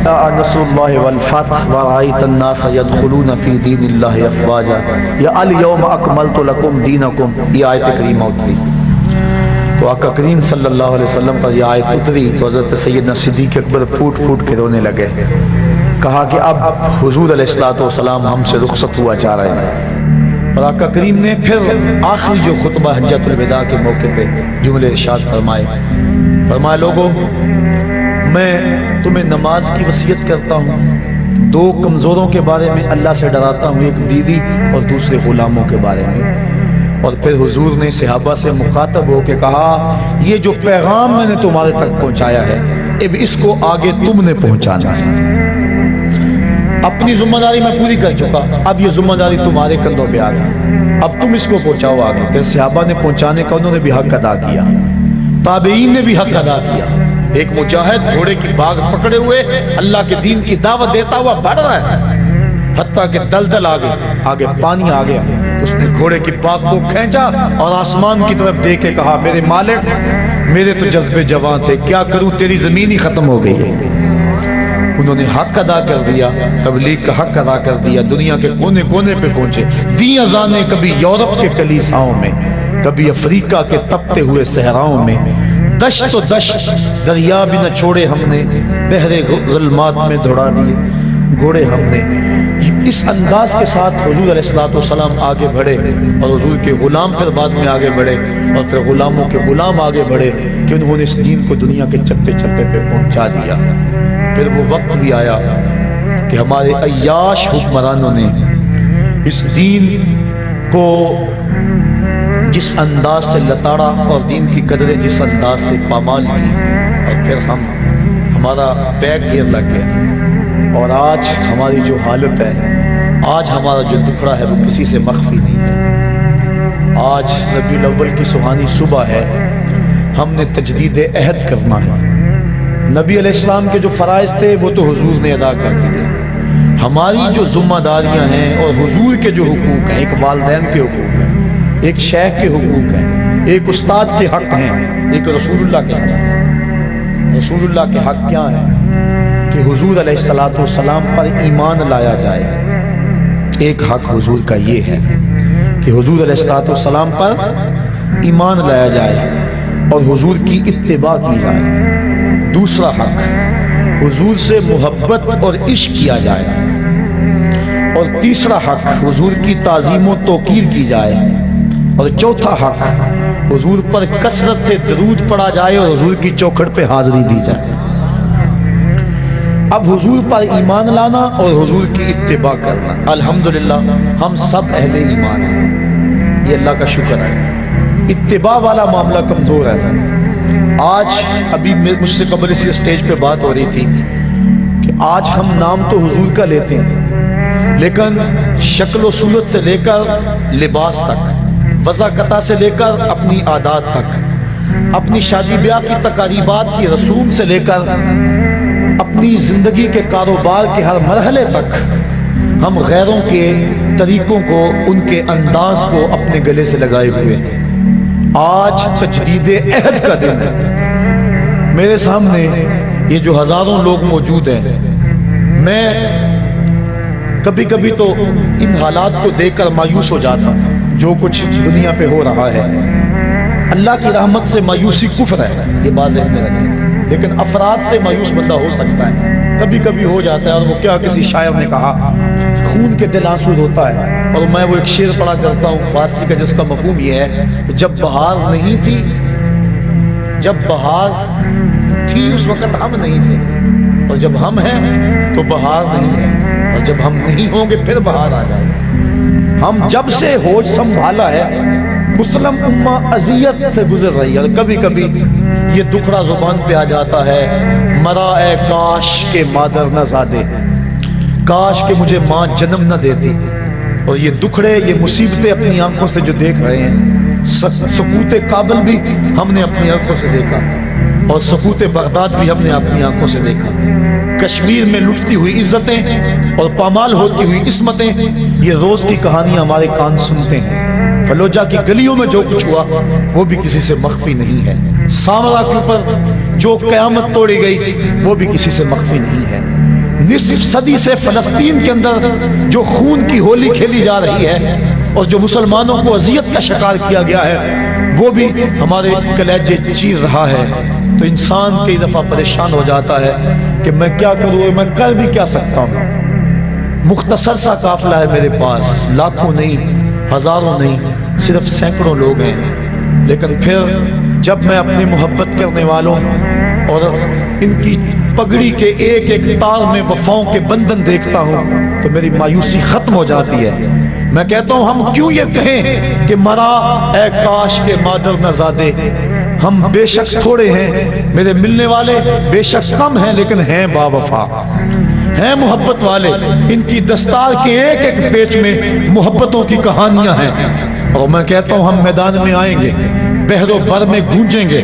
نصر اللہ والفتح ورأیت الناس یدخلون فی دین اللہ افواجا یا الیوم اکملت لکم دینکم، یہ آیت کریمہ اتری۔ تو آقا کریم صلی اللہ علیہ وسلم پر یہ آیت اتری تو حضرت سیدنا صدیق اکبر پھوٹ پھوٹ کے رونے لگے، کہا کہ اب حضور علیہ السلام ہم سے رخصت ہوا جا رہے ہیں۔ اور آقا کریم نے پھر آخری جو خطبہ حجۃ الوداع کے موقع پہ جملے ارشاد فرمائے لوگوں میں تمہیں نماز کی وصیت کرتا ہوں، 2 کمزوروں کے بارے میں اللہ سے ڈراتا ہوں، ایک بیوی اور دوسرے غلاموں کے بارے میں۔ اور پھر حضور نے صحابہ سے مخاطب ہو کے کہا یہ جو پیغام میں نے تمہارے تک پہنچایا ہے اب اس کو آگے تم نے پہنچانا ہے، اپنی ذمہ داری میں پوری کر چکا، اب یہ ذمہ داری تمہارے کندھوں پہ آ گئی، اب تم اس کو پہنچاؤ آگے۔ پھر صحابہ نے پہنچانے کا انہوں نے بھی حق ادا کیا، تابعین نے بھی حق ادا کیا۔ ایک مجاہد گھوڑے کی باغ پکڑے ہوئے اللہ کے دین کی دعوت دیتا ہوا بڑھ رہا ہے، حتیٰ کہ دلدل آگے پانی آ گیا، اس نے گھوڑے کی باغ کو کھینچا اور آسمان کی طرف دیکھ کے کہا میرے مالک میرے تو جذبے جوان تھے، کیا کروں تیری زمین ہی ختم ہو گئی ہے۔ انہوں نے حق ادا کر دیا، تبلیغ کا حق ادا کر دیا، دنیا کے کونے کونے پہ پہنچے، دی اذانیں کبھی یورپ کے کلیساؤں میں، کبھی افریقہ کے تپتے ہوئے صحراؤں میں، دشت و دشت دریا بھی نہ چھوڑے ہم نے، بحر ظلمات میں دوڑا دیے گھوڑے ہم نے۔ اس انداز کے ساتھ حضور علیہ السلام آگے بڑھے اور حضور کے غلام پھر بعد میں آگے بڑھے اور پھر غلاموں کے غلام آگے بڑھے کہ انہوں نے اس دین کو دنیا کے چپے چپے پہ پہنچا دیا۔ پھر وہ وقت بھی آیا کہ ہمارے عیاش حکمرانوں نے اس دین کو جس انداز سے لتاڑا اور دین کی قدریں جس انداز سے پامال کی، اور پھر ہمارا بیک گیئر لگ گیا، اور آج ہماری جو حالت ہے، آج ہمارا جو دکھڑا ہے وہ کسی سے مخفی نہیں ہے۔ آج ربیع الاول کی سہانی صبح ہے، ہم نے تجدید عہد کرنا ہے۔ نبی علیہ السلام کے جو فرائض تھے وہ تو حضور نے ادا کر دیے، ہماری جو ذمہ داریاں ہیں اور حضور کے جو حقوق ہیں، ایک والدین کے حقوق ہیں، ایک شیخ کے حقوق ہیں، ایک استاد کے حق ہیں، ایک رسول اللہ کے حق ہیں۔ رسول اللہ کے حق کیا ہیں؟ کہ حضور علیہ السلام پر ایمان لایا جائے۔ ایک حق حضور کا یہ ہے کہ حضور علیہ السلام پر ایمان لایا جائے اور حضور کی اتباع کی جائے۔ دوسرا حق حضور سے محبت اور عشق کیا جائے، اور تیسرا حق حضور کی تعظیم و توقیر کی جائے، اور چوتھا حق حضور پر کثرت سے درود پڑھا جائے اور حضور کی چوکھٹ پہ حاضری دی جائے۔ اب حضور پر ایمان لانا اور حضور کی اتباع کرنا، الحمدللہ ہم سب اہل ایمان ہیں، یہ اللہ کا شکر ہے۔ اتباع والا معاملہ کمزور ہے۔ آج ابھی مجھ سے قبل اسی اسٹیج پہ بات ہو رہی تھی کہ آج ہم نام تو حضور کا لیتے ہیں، لیکن شکل و صورت سے لے کر لباس تک، وضاقتہ سے لے کر اپنی عادات تک، اپنی شادی بیاہ کی تقریبات کی رسوم سے لے کر اپنی زندگی کے کاروبار کے ہر مرحلے تک ہم غیروں کے طریقوں کو، ان کے انداز کو اپنے گلے سے لگائے ہوئے ہیں۔ آج تجدید عہد کا دن ہے۔ میرے سامنے یہ جو ہزاروں لوگ موجود ہیں، میں کبھی کبھی تو ان حالات کو دیکھ کر مایوس ہو جاتا ہوں، جو کچھ دنیا پہ ہو رہا ہے۔ اللہ کی رحمت سے مایوسی کفر ہے، یہ بات ذہن میں رکھیں، لیکن افراد سے مایوس بندہ ہو سکتا ہے، کبھی کبھی ہو جاتا ہے۔ اور وہ کیا، کسی شاعر نے کہا خون کے دل آنسود ہوتا ہے، اور میں وہ ایک شعر پڑھا کرتا ہوں فارسی کا جس کا مفہوم یہ ہے کہ جب بہار نہیں تھی، جب بہار تھی اس وقت ہم نہیں تھے، اور جب ہم ہیں تو بہار نہیں ہے، اور جب ہم نہیں ہوں گے پھر بہار آ جائے گا۔ ہم جب سے ہوش سنبھالا ہے مسلم امہ اذیت سے گزر رہی ہے، اور کبھی کبھی یہ دکھڑا زبان پہ آ جاتا ہے، مرا اے کاش کے مادر نہ زادے، کاش کہ مجھے ماں جنم نہ دیتی۔ اور یہ دکھڑے، یہ مصیبتیں اپنی آنکھوں سے جو دیکھ رہے ہیں، سقوط کابل بھی ہم نے اپنی آنکھوں سے دیکھا، اور سقوط بغداد بھی ہم نے اپنی آنکھوں سے دیکھا، کشمیر میں لٹتی ہوئی عزتیں اور پامال ہوتی ہوئی عصمتیں، یہ روز کی کہانیاں ہمارے کان سنتے ہیں۔ فلوجہ کی گلیوں میں جو کچھ ہوا وہ بھی کسی سے مخفی نہیں ہے، سامرا کے اوپر جو قیامت توڑی گئی وہ بھی کسی سے مخفی نہیں ہے، نصف صدی سے فلسطین کے اندر جو خون کی ہولی کھیلی جا رہی ہے اور جو مسلمانوں کو اذیت کا شکار کیا گیا ہے وہ بھی ہمارے کلیجے چیر رہا ہے۔ تو انسان کئی دفعہ پریشان ہو جاتا ہے کہ میں کیا کروں، میں کر بھی کیا سکتا ہوں۔ مختصر سا قافلہ ہے میرے پاس، لاکھوں نہیں، ہزاروں نہیں، صرف سینکڑوں لوگ ہیں، لیکن پھر جب میں اپنے محبت کرنے والوں اور ان کی پگڑی کے ایک ایک تار میں وفاؤں کے بندھن دیکھتا ہوں تو میری مایوسی ختم ہو جاتی ہے۔ میں کہتا ہوں ہم کیوں یہ کہیں کہ مرا اے کاش کے مادر نہ زادے، ہم بے شک تھوڑے ہیں، میرے ملنے والے بے شک کم ہیں، لیکن ہیں با وفا، ہیں محبت والے، ان کی دستار کے ایک ایک پیچ میں محبتوں کی کہانیاں ہیں۔ اور میں کہتا ہوں ہم میدان میں آئیں گے، بحر و بر میں گونجیں گے،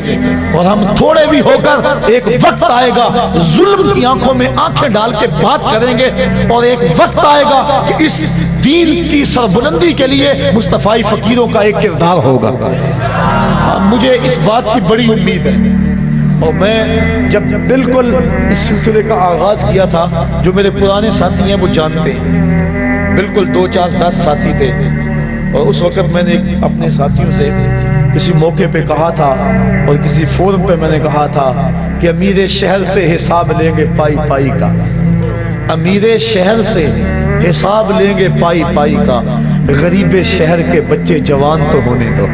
اور ہم تھوڑے بھی ہو کر ایک وقت آئے گا ظلم کی آنکھوں میں آنکھیں ڈال کے بات کریں گے، اور ایک وقت آئے گا کہ اس دین کی سربلندی کے لیے مصطفی فقیروں کا ایک کردار ہوگا۔ مجھے اس بات کی بڑی امید ہے، اور میں جب بالکل اس سلسلے کا آغاز کیا تھا، جو میرے پرانے ساتھی ہیں وہ جانتے ہیں، بالکل 2 4 10 ساتھی تھے، اور اس وقت میں نے اپنے ساتھیوں سے کسی موقع پہ کہا تھا اور کسی فورم پہ میں نے کہا تھا کہ امیر شہر سے حساب لیں گے پائی پائی کا، امیر شہر سے حساب لیں گے پائی پائی کا، غریب شہر کے بچے جوان تو ہونے دو۔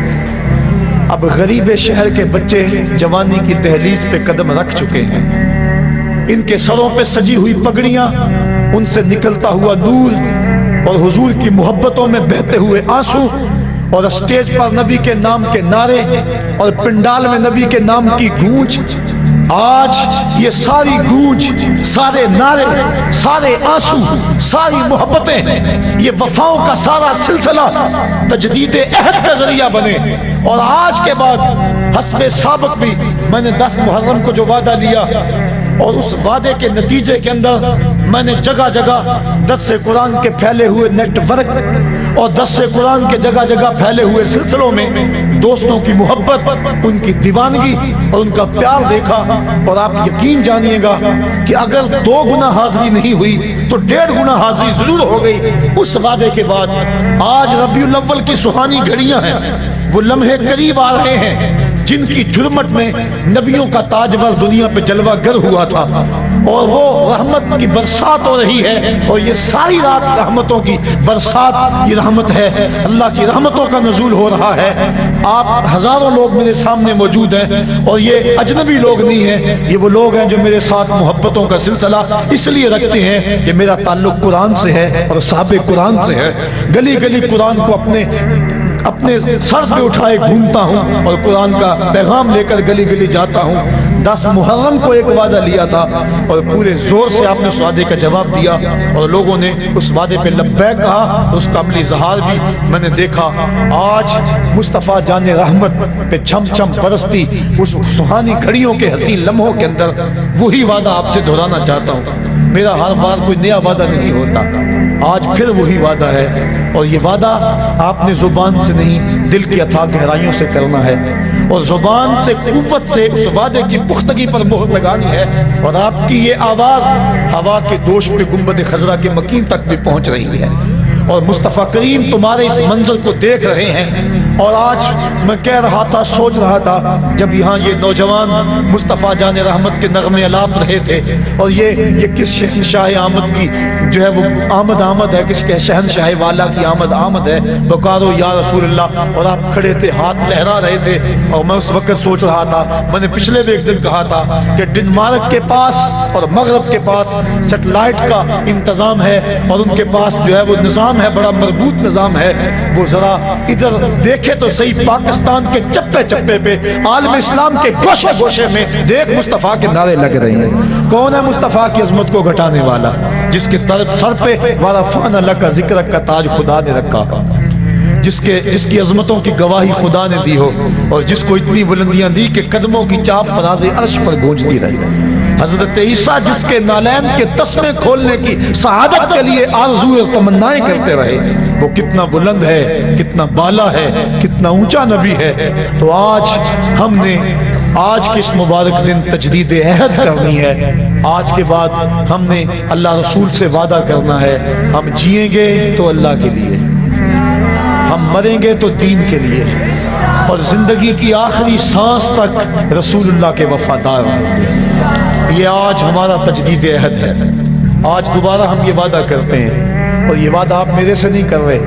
اب غریب شہر کے بچے جوانی کی دہلیز پہ قدم رکھ چکے ہیں، ان کے سروں پہ سجی ہوئی پگڑیاں، ان سے نکلتا ہوا نور اور حضور کی محبتوں میں بہتے ہوئے آنسو، اور اسٹیج پر نبی کے نام کے نعرے اور پنڈال میں نبی کے نام کی گونج، آج یہ ساری گونج، سارے نعرے، سارے آنسو، ساری محبتیں، یہ وفاؤں کا سارا سلسلہ تجدید عہد کا ذریعہ بنے، اور آج کے بعد حسب سابق بھی میں نے 10 محرم کو جو وعدہ لیا، اور اس وعدے کے نتیجے کے اندر میں نے جگہ جگہ درس قرآن کے پھیلے ہوئے نیٹ ورک اور درس قرآن کے جگہ جگہ پھیلے ہوئے سلسلوں میں دوستوں کی محبت، ان کی دیوانگی اور ان کا پیار دیکھا، اور آپ یقین جانیے گا کہ اگر 2 گنا حاضری نہیں ہوئی تو 1.5 گنا حاضری ضرور ہو گئی اس وعدے کے بعد۔ آج ربیع الاول کی سہانی گھڑیاں ہیں، وہ لمحے قریب آ رہے ہیں جن کی جرمٹ میں نبیوں کا تاجور دنیا پہ جلوہ گر ہوا تھا، اور وہ رحمت کی برسات ہو رہی ہے، اور یہ ساری رات رحمتوں کی برسات، یہ رحمت ہے، اللہ کی رحمتوں کا نزول ہو رہا ہے۔ آپ ہزاروں لوگ میرے سامنے موجود ہیں، اور یہ اجنبی لوگ نہیں ہیں، یہ وہ لوگ ہیں جو میرے ساتھ محبتوں کا سلسلہ اس لیے رکھتے ہیں کہ میرا تعلق قرآن سے ہے اور صحابہ قرآن سے ہے۔ گلی گلی قرآن کو اپنے سر پہ اٹھائے گھومتا ہوں، اور قرآن کا پیغام لے کر گلی گلی جاتا ہوں۔ 10 محرم کو ایک وعدہ لیا تھا، اور پورے زور سے آپ نے اس وعدے کا جواب دیا، اور لوگوں نے اس وعدے پہ لبیک کہا، اس کا عملی اظہار بھی میں نے دیکھا۔ آج مصطفیٰ جان رحمت پہ چھم چھم برستی اس سہانی گھڑیوں کے حسین لمحوں کے اندر وہی وعدہ آپ سے دہرانا چاہتا ہوں۔ میرا ہر بار کوئی نیا وعدہ نہیں ہوتا، آج پھر وہی وعدہ ہے، اور یہ وعدہ آپ نے زبان سے نہیں، دل کی اتھاہ گہرائیوں سے کرنا ہے، اور زبان سے قوت سے اس وعدے کی پختگی پر مہر لگانی ہے، اور آپ کی یہ آواز ہوا کے دوش پہ گنبد خضرا کے مکین تک بھی پہنچ رہی ہے، اور مصطفیٰ کریم تمہارے اس منظر کو دیکھ رہے ہیں۔ اور آج میں کہہ رہا تھا، سوچ رہا تھا، جب یہاں یہ نوجوان مصطفیٰ جان رحمت کے نغمے الاپ رہے تھے، اور یہ کس شہنشاہ آمد کی جو ہے وہ آمد ہے، کس کے شہنشاہ والا کی آمد ہے، بکارو یا رسول اللہ، اور آپ کھڑے تھے، ہاتھ لہرا رہے تھے، اور میں اس وقت سوچ رہا تھا، میں نے پچھلے بھی ایک دن کہا تھا کہ ڈنمارک کے پاس اور مغرب کے پاس سیٹلائٹ کا انتظام ہے، اور ان کے پاس جو ہے وہ نظام نظام ہے، بڑا مربوط نظام ہے، وہ ذرا ادھر دیکھے تو صحیح پاکستان کے چپے چپے پہ، عالم اسلام کے گوشے گوشے میں دیکھ مصطفیٰ کے نعرے لگ رہے ہیں۔ کون ہے مصطفیٰ کی عظمت کو گھٹانے والا؟ جس کے سر پہ وَرَفَعْنَا لَكَ ذِكْرَكَ کا تاج خدا نے رکھا، جس کی عظمتوں کی گواہی خدا نے دی ہو، اور جس کو اتنی بلندیاں دی کہ قدموں کی چاپ فراز عرش پر گونجتی رہی۔ حضرت عیسیٰ جس کے نالین کے تسمے کھولنے کی سعادت کے لیے آرزو اور تمنائیں کرتے رہے، وہ کتنا بلند ہے، کتنا بالا ہے، کتنا اونچا نبی ہے۔ تو آج ہم نے آج کے اس مبارک دن تجدید عہد کرنی ہے۔ آج کے بعد ہم نے اللہ رسول سے وعدہ کرنا ہے، ہم جئیں گے تو اللہ کے لیے، ہم مریں گے تو دین کے لیے، اور زندگی کی آخری سانس تک رسول اللہ کے وفادار ہوں گے۔ یہ آج ہمارا تجدید عہد ہے۔ آج دوبارہ ہم یہ وعدہ کرتے ہیں، اور یہ وعدہ آپ میرے سے نہیں کر رہے۔